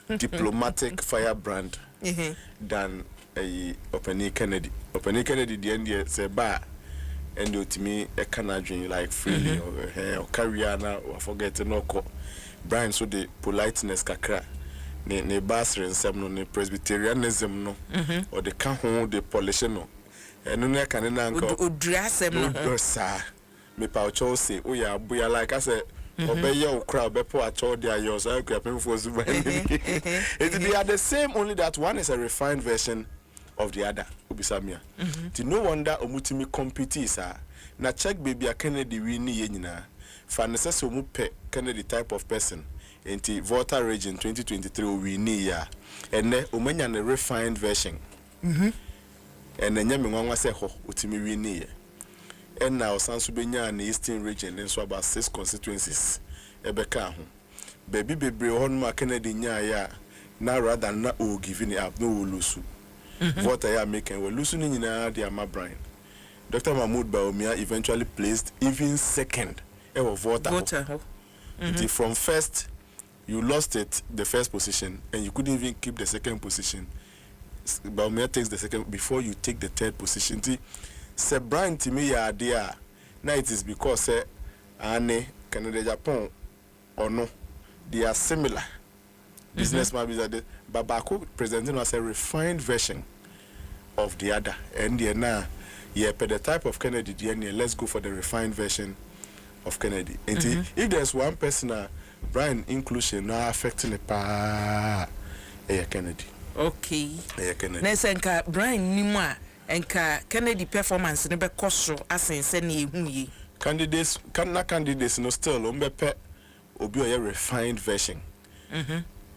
I: diplomatic firebrand than a Openi Kennedy the end say ba and you to me a Canadian like freely or career now or forget no ko Brian so the politeness kakra ne basrin sem no ne presbyterianism no or the can hold the polish no eno na kan na nko
H: oduasem no
I: sa me pa cho say o ya boya like I say obey your crowd be po acho dia your so akra pen for zuba they are the same only that one is a refined version of the other obisamia no wonder omutimi compete sa na check baby a Kennedy we ni ye nyina fa necessary omu pe Kennedy type of person enti voter region 2023 we ni ya ene omanya ne refined version ene nya me nwanwa se ho otimi we ni ye ena osanso benya na eastern region nso about 6 constituencies ebeka ho baby bebre ho no Kennedy nya ya na rather na o giving up no lose voter ya make we lose ni nyina dia ma Brian Dr. Mahmoud Baumia eventually placed even second voter. From first you lost it the first position and you couldn't even keep the second position. Baumia takes the second before you take the third position. Say Brian to me idea now it is because Anne Canada Japan or no, they are similar. Businessman business, but Bako presenting as a refined version of the other. And now, the type of Kennedy, let's go for the refined version of Kennedy. And if there's one person, Brian inclusion now affecting the Kennedy.
H: Okay.
I: Kennedy.
H: Nesenka Brian Nima enka Kennedy performance ne be koso asense na ehu
I: candidates no still ombepe obi oye refined version.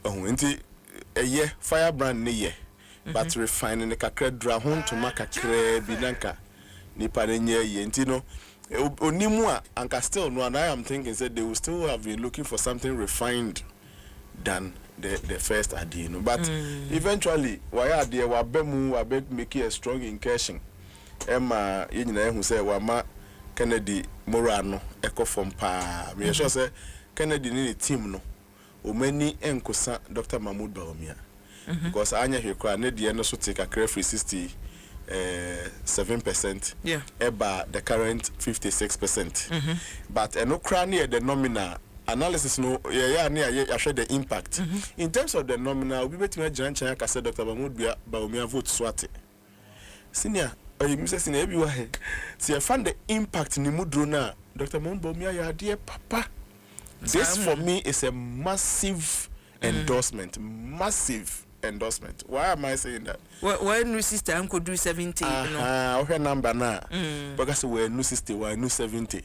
I: Nti firebrand ne ye but refined ne kakra dra ho to makakra bi nanka nipa ne ye nti no onimu a anka still no, and I am thinking said they will still have been looking for something refined than the first idea, but eventually why are there wabemu make a strong incursion. Emma who say wama Kennedy Morano echo from pa me sure say Kennedy ni team no o many enkosa Dr. Mahmoud Bawumia because anya hwekwa ne de no so take a free 67% eba the current 56%, but eno kra ne the nominal analysis no I share the impact in terms of the nominal. We bet me Jan ka say Dr. Mahmoud Bawumia vote swati senior Mr. Senior bi wa he see find the impact ni mudro na Dr. Mahmoud Bawumia ya dear papa. This for me is a massive endorsement. Why am I saying that?
H: Well, new sister uncle do 70,
I: okay number na because we new sister we new 70,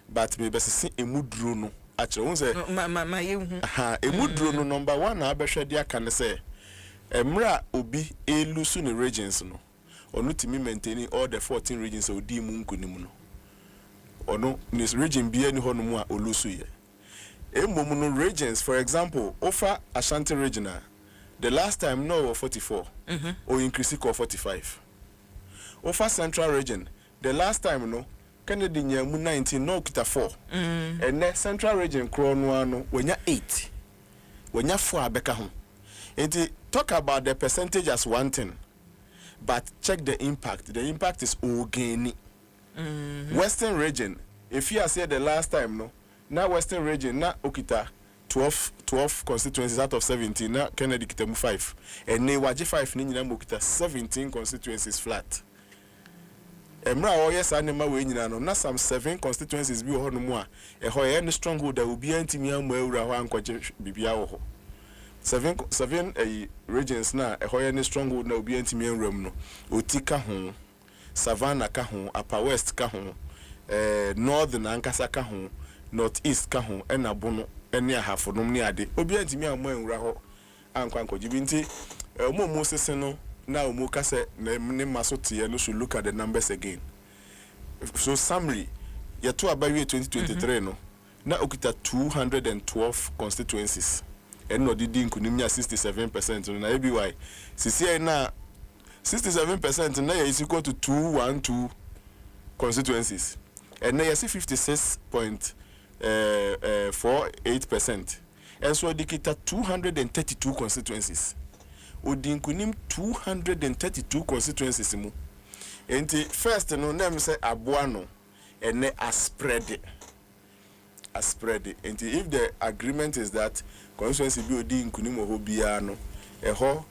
I: but me be see emudro no actually won say emudro no number 1 na abehwe dia kan say emra obi elusu ne regions no onu timi maintaining all the 14 regions odi mu nkonim no ono this region bi ani hono mu a olusu ye emom no regions. For example, offer Ashanti regional the last time no 44 or increase ko 45. Offer Central region the last time no Kennedy nyamu 19 no kita 4 and the Central region kro no wenya 8 wenya 4 abeka ho. And talk about the percentage as one thing, but check the impact. The impact is organic. Western region, if you say the last time no, now Western region na okita 12 constituencies out of 17 na Kennedy kita 5 and ne waje 5 ni nyina okita 17 constituencies flat. Emra o yes anema we nyina no na some 7 constituencies bi ho no mu a e ho ye stronghold that will be antimi amu awura ho ankwaje bibia ho. 7 regions na e ho ye stronghold na obi antimi anwuram no otika ho, Savannah ka ho, Upper West ka ho, Northern Ankasa ka ho, Northeast ka ho, ena bono ene ahafo nom ne ade obi antimi amu anwura ho ankwankwaje bi nti omo sese no na omo ka se ne maso tie no should look at the numbers again. So summary ya to abawe 2023 no na okita 212 constituencies and no didi nkunim nya 67% no na ABY sisi na 67% na is equal to 212 constituencies and na yes 56.48%, and so dikita 232 constituencies odinkunim 232 constituencies mu. Enti first no name say aboa no ene a spread it. Enti if the agreement is that constituency bi odinkunim ho bia no ho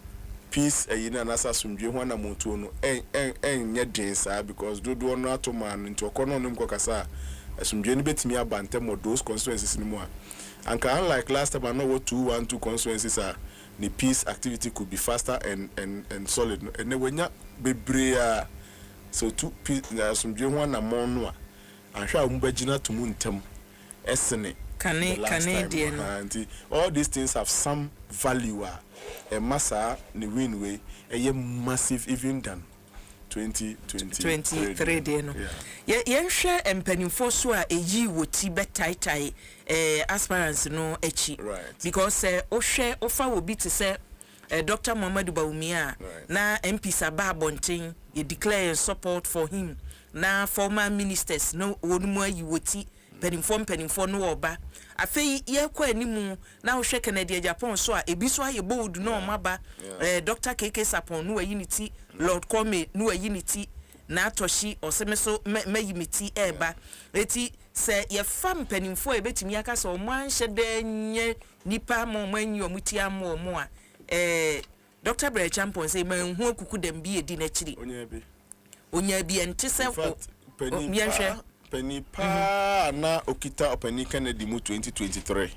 I: peace eyina na asasumdwe ho na moto no enye den saa because dodo no atoma no nti okono no mkokasa asumdwe ni betimi abante mo those constituencies ni mu a anka unlike last time I know what 212 constituencies are the peace activity could be faster and solid and then when ya bebre so two peace asumdwe ho na mo no a ahwa umbagina to mu ntem esene
H: Canadian
I: all these things have some value a massa ni win way a massive even than 2023
H: day no yenhwe empanimfo so a eyi woti betaitai aspirants no echi because ohwe ofa wo bi te se Dr. Muhammad Bawumia na MP Saba Bonten ye declare support for him na former ministers no wonu ayi woti penimfo no oba afei ye kwa animu na ohwe Kennedy Japan so a ebi so aye bold no maba Dr. KK Sapon no ayiniti Lord Kwame no ayiniti na atoshi osemeso mayimiti eba eti se ye fam penimfo e betimi aka so mo anhye da nye nipa mo manyi omuti amo mo a Dr. Bray Champon say man hu akuku dem bi edi na chiri onya bi ente se
I: penipa na okita openi Kennedy mu 2023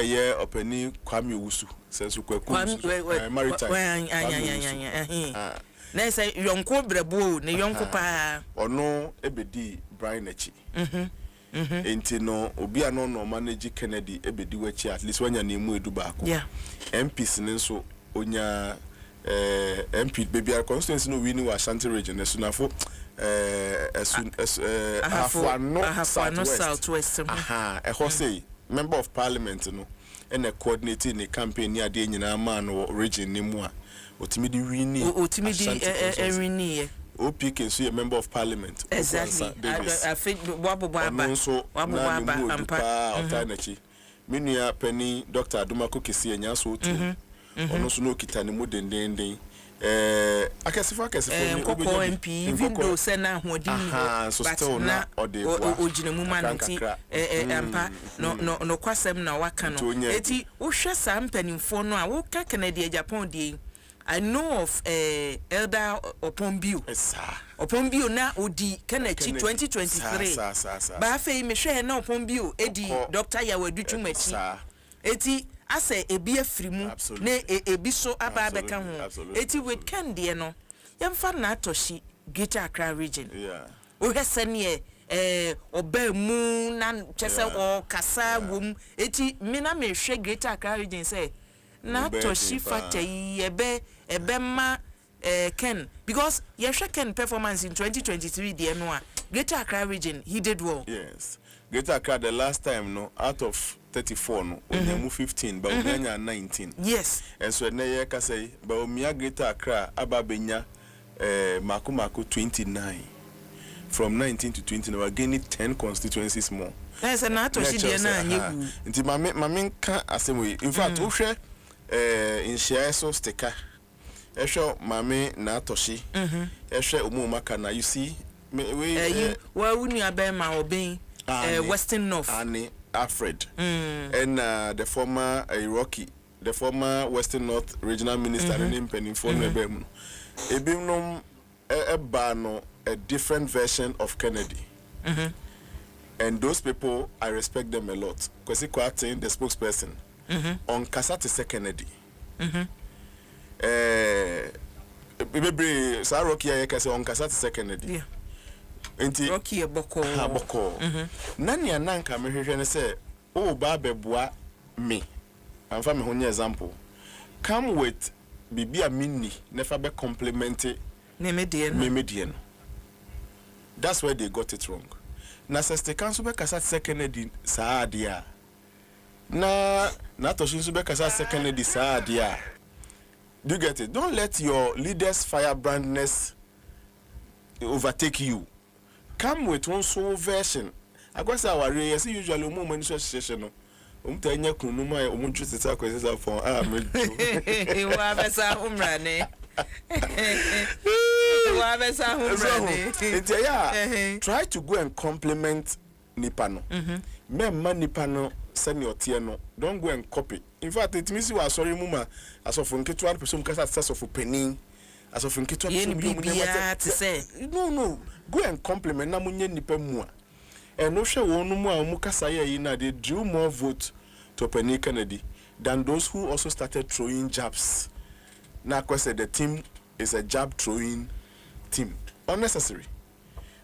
I: ye openi Kwame Owusu sensu kwaku maritime
H: na say yonko brebo ne yonko pa
I: ono ebedi Brian echi enti no obi ano no manage Kennedy ebedi wachi at least wanya nemu edu baako MPs nso onya MP baby constituency no wini wa Ashanti region esunafo Afano
H: Southwest
I: say member of parliament no and coordinating the campaign near the nyina man or region ni mu a otimidi wini
H: wini
I: OPK so a member of parliament
H: exactly I think wababa
I: ampa otanachi menua pani Dr. Adom kesi anya so tu ono so no kita ne mu dendenden akasifo
H: nkoko MP even though say na hodi but na ojina mu manti ampa no kwasem na waka no eti wo hwe sa mpanimfo no a wo ka Canada Japan die I know of Elder Opombio Opombio na odi Kennedy 2023 ba fe me hwe na Opombio edi Dr. Yawadu Chumachi eti ase ebi afrimu ne ebi so aba abeka ho eti with kende no yemfa na atoshi Greater Accra region o hesene oba mu na chese o kasa wom eti me na me hwe Greater Accra region say na atoshi fatay ebe ma Ken because ye hwe Ken performance in 2023 the no a Greater Accra region he did well.
I: Yes, Greater Accra the last time no out of 34 no onyamu 15 but onyanya 19
H: yes
I: and so na ye ka say but omia Greater Accra ababenya mako 29 from 19 to 20 we are gaining 10 constituencies more.
H: That's an atoshi dia na anyewu
I: nti mame ka asem in fact wo hwe in share so sticker ehwe mame na atoshi ehwe omumaka na you see we
H: unu abema oben Western North
I: Alfred and the former Rocky, the former Western North regional minister named Penny for Nebem. Ebimnom bano a different version of Kennedy. And those people I respect them a lot because he quoting the spokesperson on Kasati Kennedy. Maybe Sir Rocky I can say on Kasati Kennedy. Enti
H: Rocky boko
I: nani ananka mehwehwe ne say o ba beboa me amfa me honye example come with bibia mini never be compliment
H: me medien
I: that's where they got it wrong na sister council be kasa second saadia na to shinsu be kasa second saadia do you get it? Don't let your leaders firebrandness overtake you. Come with one sole version. I guess our yes usually moment association no. Tanya kunuma umunchisa kwesa for
H: wabesa umrane. Wabesa umrane.
I: Try to go and compliment Nipano. Memma Nipano send your tiano. Don't go and copy. In fact, it means you are sorry muma as of unketuan person kasa access of penny. As of unketuan no. Go and compliment na munye nipa mua. And no sure one more mukasa yina they drew more vote to Penny Kennedy than those who also started throwing jabs. Now said the team is a jab throwing team. Unnecessary.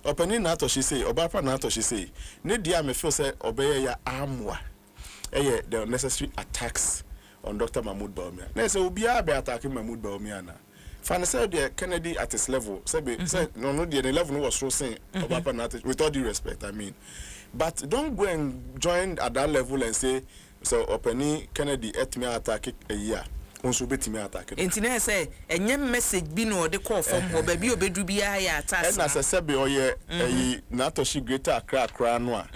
I: Openi nato she say, Obapa nato she say, ne dia me feel say obey ya amwa. The necessary attacks on Dr. Mahmoud Bawumia. Na say obiya be attacking Mahmoud Bawumia na. Fan say the Kennedy at his level. Say no the level was so saying Obapa nato with all due respect I mean. But don't go and join at that level and say so Openi Kennedy et me attack a year. Onso betimi attack.
H: Entina say enye message bi no de call from ho ba bi obedu bia ya attack.
I: And as I said be oye Natoshi Greater Accra no a.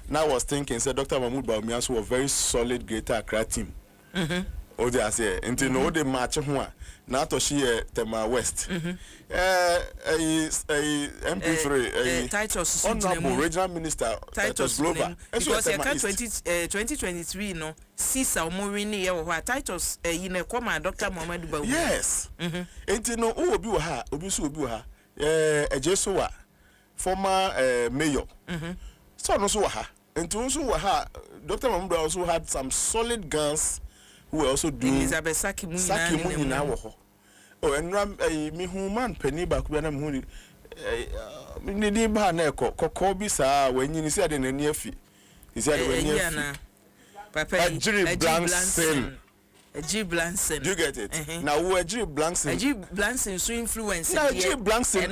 I: Now I was thinking say Dr. Mahmoud Bawumia was very solid Greater Accra team. o de ase nti no de match ho a na to she tema west MP3
H: Titus
I: honorable regional minister Titus Global
H: because you can 2023 no sisa omorin ne ye wo ha Titus yi na koma Dr. Muhammadu Bawu
I: yes nti no obi wo ha obi so obi wo ha ejesowa former mayor so no so wo ha nti also wo ha Dr. Muhammadu also had some solid guns who were also doing
H: Elizabeth Saki
I: Munina wo ho oh enram me hu man pani ba ku bia na me hu ni ba na kokko bi saa wanyini si ade nani afi isi ade wanyini afi
H: papa
I: Ajiri Blanson
H: do
I: you get it now who Ajiri Blanson
H: so influence
I: now Ajiri Blanson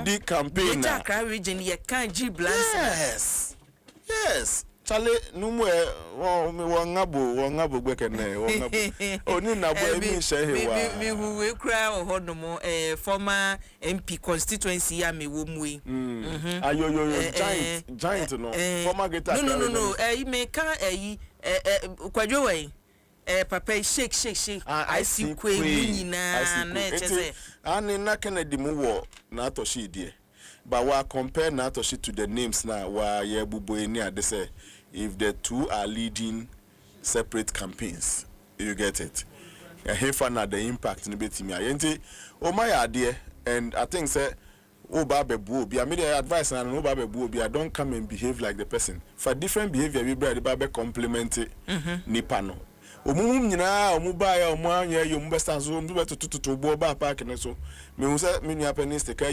I: lead campaign
H: na Accra region ye kan Ajiri Blanson
I: yes Chale numu wongabo gbekene wongabo oni na bo emi shehe wa
H: mi huwe kra ohonomo former MP constituency ya me wo muyi
I: ayoyo giant no former guitar
H: no me ka kwadwo wai papa shake I see kwe nyina na chese
I: ani na Kennedy mu wo na atoshi die but we compare na atoshi to the names na wa ye bubo eni ade say if the two are leading separate campaigns, you get it. And here for the impact in the betimi. Yenti, oh my idea, and I think say, oh babe boo, I made advice and no babe boo, I don't come and behave like the person. For different behavior, we bear the babe compliment nipano. Nyina omubaya omwanya yo mbesta so mbe to bo ba park ne so me hu say me nua penis te kai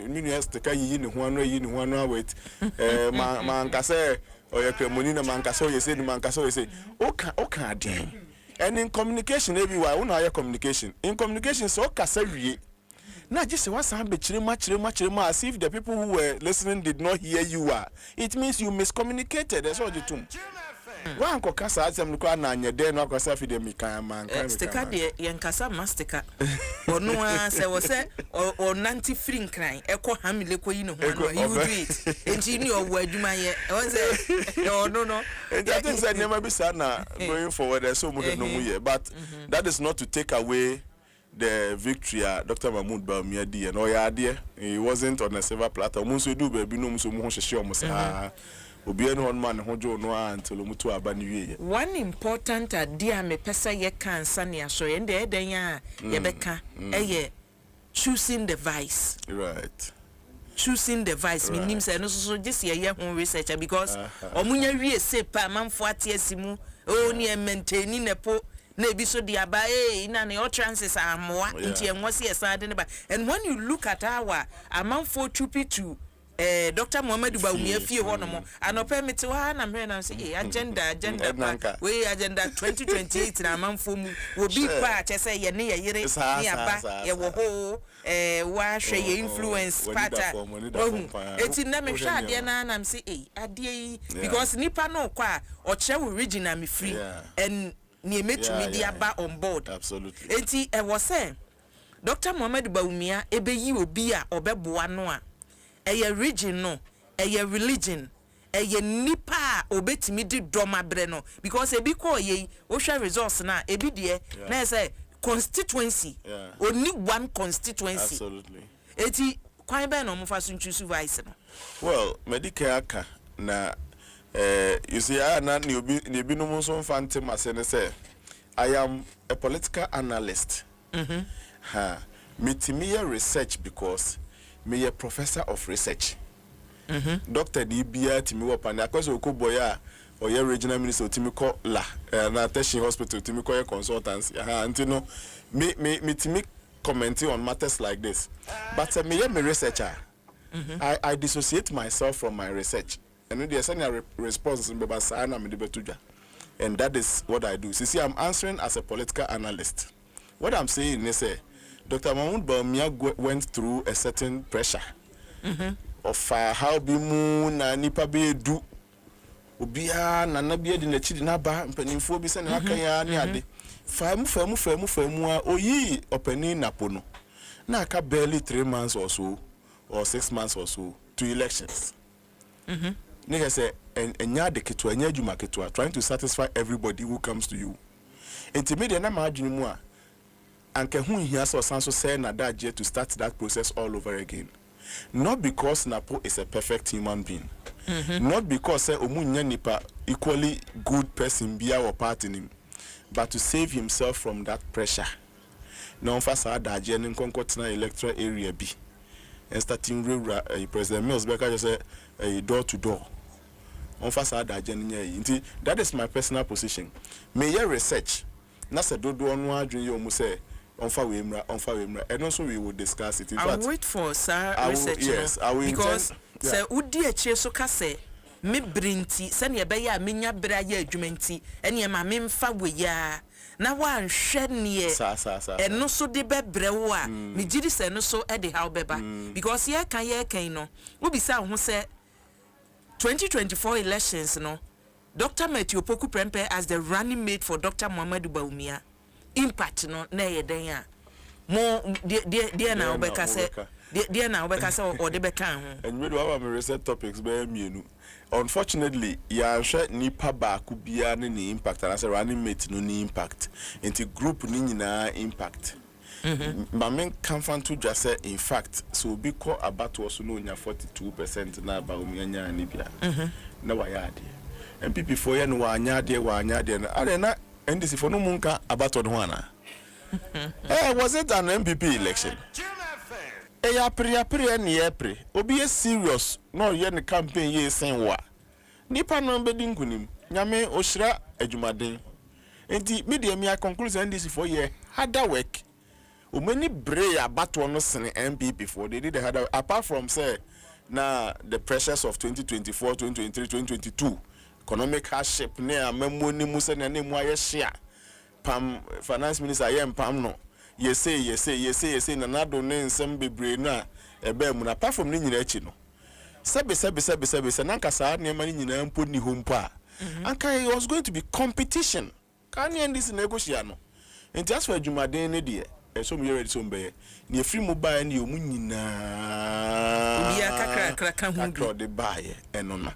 I: me nua te kai yi ne ho anu awet man ka say oye kremoni na man ka say oye say man ka say oye say o ka den and in communication everywhere una your communication in communication so ka say wie na just one sound be chirema as if the people who were listening did not hear you it means you miscommunicated that's all the tum one ko kasa asem no kwa na anya den no akwasa fi de mika man kan
H: stika de yen kasa mastika onu a se wo se o nanti free nkran ekọ hamile ko yi ne ho you do it engineer owo adwuma ye won say no
I: I think say never be sad na going forward there's so much no mu here but that is not to take away the victory Dr. Mahmoud Bawumia di and oya ade he wasn't on a silver platter mo so do baby no mo so mo hwehwe omo say obi no man hojo no until mutu aba ni wie
H: one important idea me pesa ye kansa ne aso ye nde eden ya ye beka eye choosing the vice
I: right
H: choosing the vice meaning say no so just ye ho researcher because omunya wie se pa manfo atiasimu o ni maintain ne po na ebi so dia ba na ne your chances are more nti enwose esade ne ba and when you look at our amanfo chupi to Dr. Muhammadu Bawumia fie hono anope mete wa na mhe na say agenda we agenda 2028 na amanfo mu obi pa che say ye ne ye yire ne aba ye wo ho wa hwe ye influence pata eti na me hwe ade na na say ade because nipa no kwa o che wo regional me free and ne metumi dia ba on board
I: absolutely
H: eti was say Dr. Muhammadu Bawumia ebeyi obi a obeboa no a eye region no eye religion eye nipa obetimi di doma bre no because ebi ko ye wo hwe resource na ebi de na say constituency only one constituency
I: absolutely
H: eti kwan be no mo fa so choose vice no
I: well medical aka na you see na ni obi no mo so mfante masene say I am a political analyst metimi ye research because me a professor of research. Dr. Dibia Timi Wapani, because we could boy or your regional minister Timiko La, na Teshi Hospital, Timiko consultants. And you know, me Timi commenting on matters like this. But me a researcher. I dissociate myself from my research. And then there's any response in Babasana, and that is what I do. See, I'm answering as a political analyst. What I'm saying is Dr. Mahmoud Bawumia went through a certain pressure of how be moon na nipa be do obia na na bia de na chidi na ba mpanimfo bi se na aka ya ne ade famu a oyi opani napo no na aka barely 3 months or so or 6 months or so to elections nigga say enya de keto enya adwuma keto trying to satisfy everybody who comes to you Intermediate na ma adwene mu a anke hu hia so san so say na daje to start that process all over again. Not because Napo is a perfect human being. Not because omunya nipa equally good person be our part in him, but to save himself from that pressure. No fasa daje nin konkotna electoral area B. And starting President Mills Becker just say door to door. On fasa daje nin that is my personal position. May your research na se dodo onu adwene yo mu say on Fawemra, and also we will discuss it.
H: I'll wait for research.
I: Yes, I will.
H: Because say udi eche so kase me brinti sani ebe ya menya bra ya adwumenti ene ya ma me mfa we ya na wa nhwe ne eno so de bebre wo a me giri se no so e de how beba because ye kan no obi sa ho se 2024 elections no Dr. Matthew Poku Prempe as the running mate for Dr. Muhammadu Bawumia. Impact no na ye den a mo de na obeka se de na obeka se o de beka ho
I: and we do have research topics be mienu. Unfortunately ya hwe nipa ba ku bia ne impact and as a running mate no ni impact into group ni nyina impact but men can find to just say in fact so be call about was no nya 42% na ba omianya ni bia na wa ya de and people for ye no wa anya de na are na NDC for no munka about on one. Was it an MPP election? Ya pre ni April. Obi e serious no ye ne campaign ye sen wa. Nipa no bedi nkunim. Nyame ohyira adwumaden. Enti media mi a conclusion NDC for ye harder work. O many bray about no sen MPP for they did harder apart from say na the pressures of 2024, 2023, 2022. Economic hardship ne amemo ni musa na ne mu aye hia pam finance minister ye pam no ye say na nado ne nsem bebre na ebe mu na apart from ni nyina achi no sebe na nkasa ne ma ni nyina mpo ni ho mpo a anka it was going to be competition kan ye ndisi na egohia no and just for adwumaden ne de so me ready so mbe ne free mobile ne omu nyina
H: obi akakra ka hu
I: de bae eno na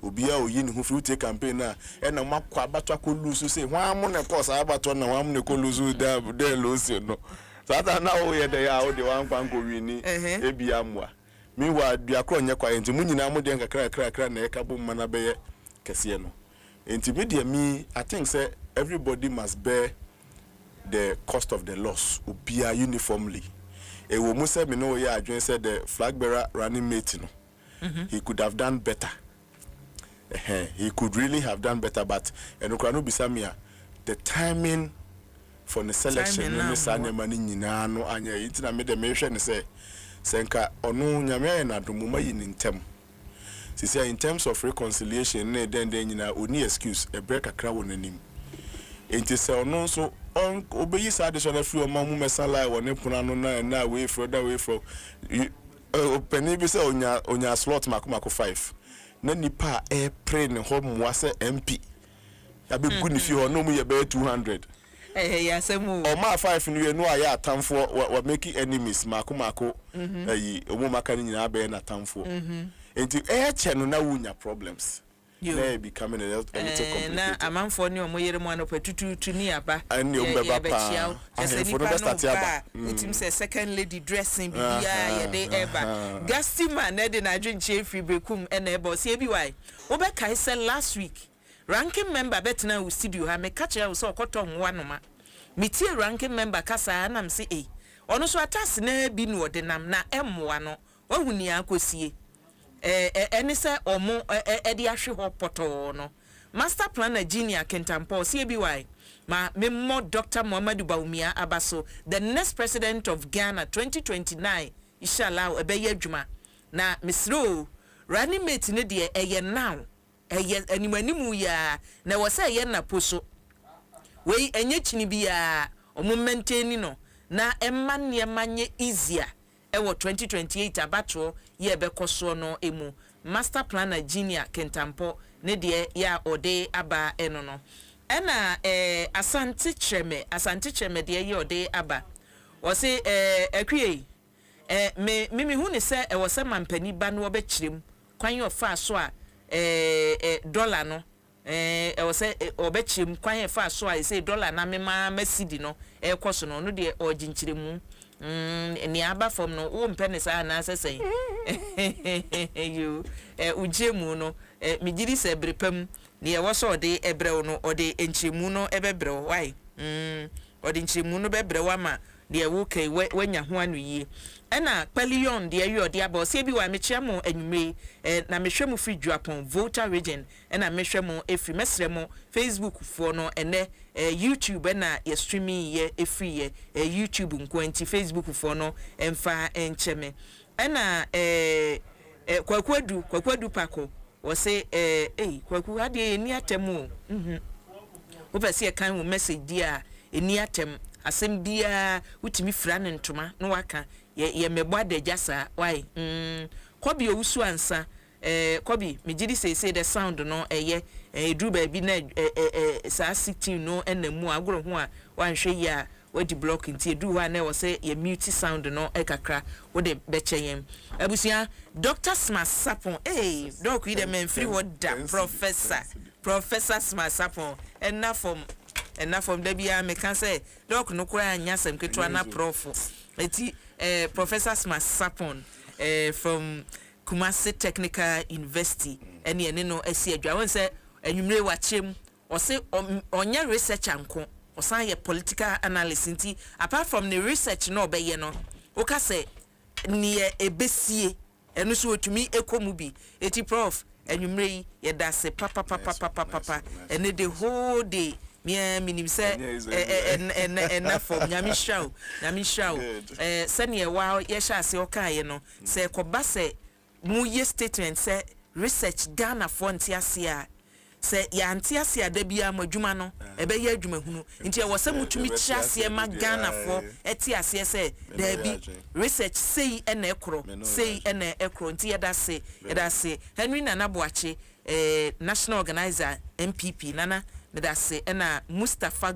I: obia oyi ne ho fruit campaign na na makwa abatwa ko lose say hwan mo ne course abatwa na hwan mo ne ko lose da de lose no sata na o ye de ya o de wan kwan ko wini ebia mwa mi wa bia kro nye kwa enti munyina mo de nkakra na e ka bom na be kese no enti media me I think say everybody must bear the cost of the loss obia uniformly e wo mu say me no ye adwen say the flag bearer running mate no he could have done better. He could really have done better, but the timing for the selection no sane mani nyina no anya intina me de me hwe ne say senka ono nyame na domuma yi ntem sisi in terms of reconciliation ne den nyina oni excuse e break akra won anim enti se ono so on obeyi sa de so na free o ma mu mesala e woni puna no na way from openi bi se onya slot makomako 5 na nipa e pray ne ho mwa se MP ya be gu ni fi ho no mu ye be 200
H: ya semu
I: o ma 5 no ye no aya atamfo wa make enemies mako ayi omo maka ni nyina be na atamfo enti che no na wunya problems na becoming a little complicated
H: na amanfo ni omo yere mu anopetutu ni aba
I: ani o beba pa
H: ese ni pa no utim se second lady dressing bibia ye de eba gastima na de na adwenche free bekum na eba se bi why wo be kai se last week ranking member betena wo studio ha me catch ya so okoto nwa no ma metie ranking member kasa na me se ono so atas na bi no de nam na emwa no wahuni akosie eni se omo edi ahwe ho poto no master planner Junior Kentampo CBY ma memmo Dr. Muhammadu Bawumia abaso the next president of Ghana 2029 inshallah ebeye adwuma na misro running mate ne de eye now eye animanimu ya na wo se eye na poso we enye chini bia omo maintain no na emma ne manye easier ewo 2028 abatro ye bekoso no emu master planner Junior Kentampo ne de ya ode aba eno no ena asante cheme de ye ode aba wo se akwie me hu ne se wo se mampani ba no obekirem kwan yo fa so a dollar no ɛwɔ sɛ ɔbɛkyerɛm kwan yɛ fa so a ɛsɛ dollar na mema masidi no ɛkɔ so no no deɛ ɔgyenkyerɛmu ni aba fam no wo mpɛ ne saa na sɛsɛn you ugyemu no migiri sɛ brepam ne ɛwɔ so ɔde ɛbrɛw no ɔde enkyerɛmu no ɛbɛbrɛw why ɔde enkyerɛmu no bɛbrɛw ama deɛ wo kai wanya ho anu yie ɛna pelion deɛ yɛ ɔde aba ɔsɛ bi wa mekyia mo anwumre na mehwɛ mo free Japan Volta region ɛna mehwɛ mo efiri mesrɛ mo Facebook foɔ no ɛnɛ YouTube ɛna yɛ streaming yɛ efiri yɛ YouTube nko anti Facebook foɔ no ɛmfa ɛnkyɛme ɛna kwakwadu pako wɔsɛ kwaku ade eni atem o wo pɛ sɛ kan wo message dia eni atem asem bia wutimi fra ne ntoma no waka ye mebo adagya saa why kobi owusu ansa kobi megidi say the sound no edru ba bi na saa 16 no enamu agoro ho a wanhwe ya wadi block nti edu ho na wo say ye mute sound no kakra wo de becheyen abusia Dr. Smart Sapon doc yi de men free what da professor Smart Sapon enough from Debia me can say doc no kwa anya sem ketwa na prof eti Professor Smart Sapon from Kumasi Technical University ene no esi adwa won say anwumre wachem o say onya research anko o san ye political analyst nti apart from the research no obeye no o ka say ne ebesie eno so otumi ekomu bi eti prof anwumre ye da se papa ene the whole day minim say enough for nyami show sene wa ye sha ase okaye no say koba say mu ye statement say research Ghana for ntiase a say ya ntiase a da bia madwuma no ebe ye adwuma hunu nti e wo say mutumi chiase ma Ghana for etiase say da bi research say ena ekro nti yeda say Henry Nana Boache national organizer MPP nana me da say ena Mustafa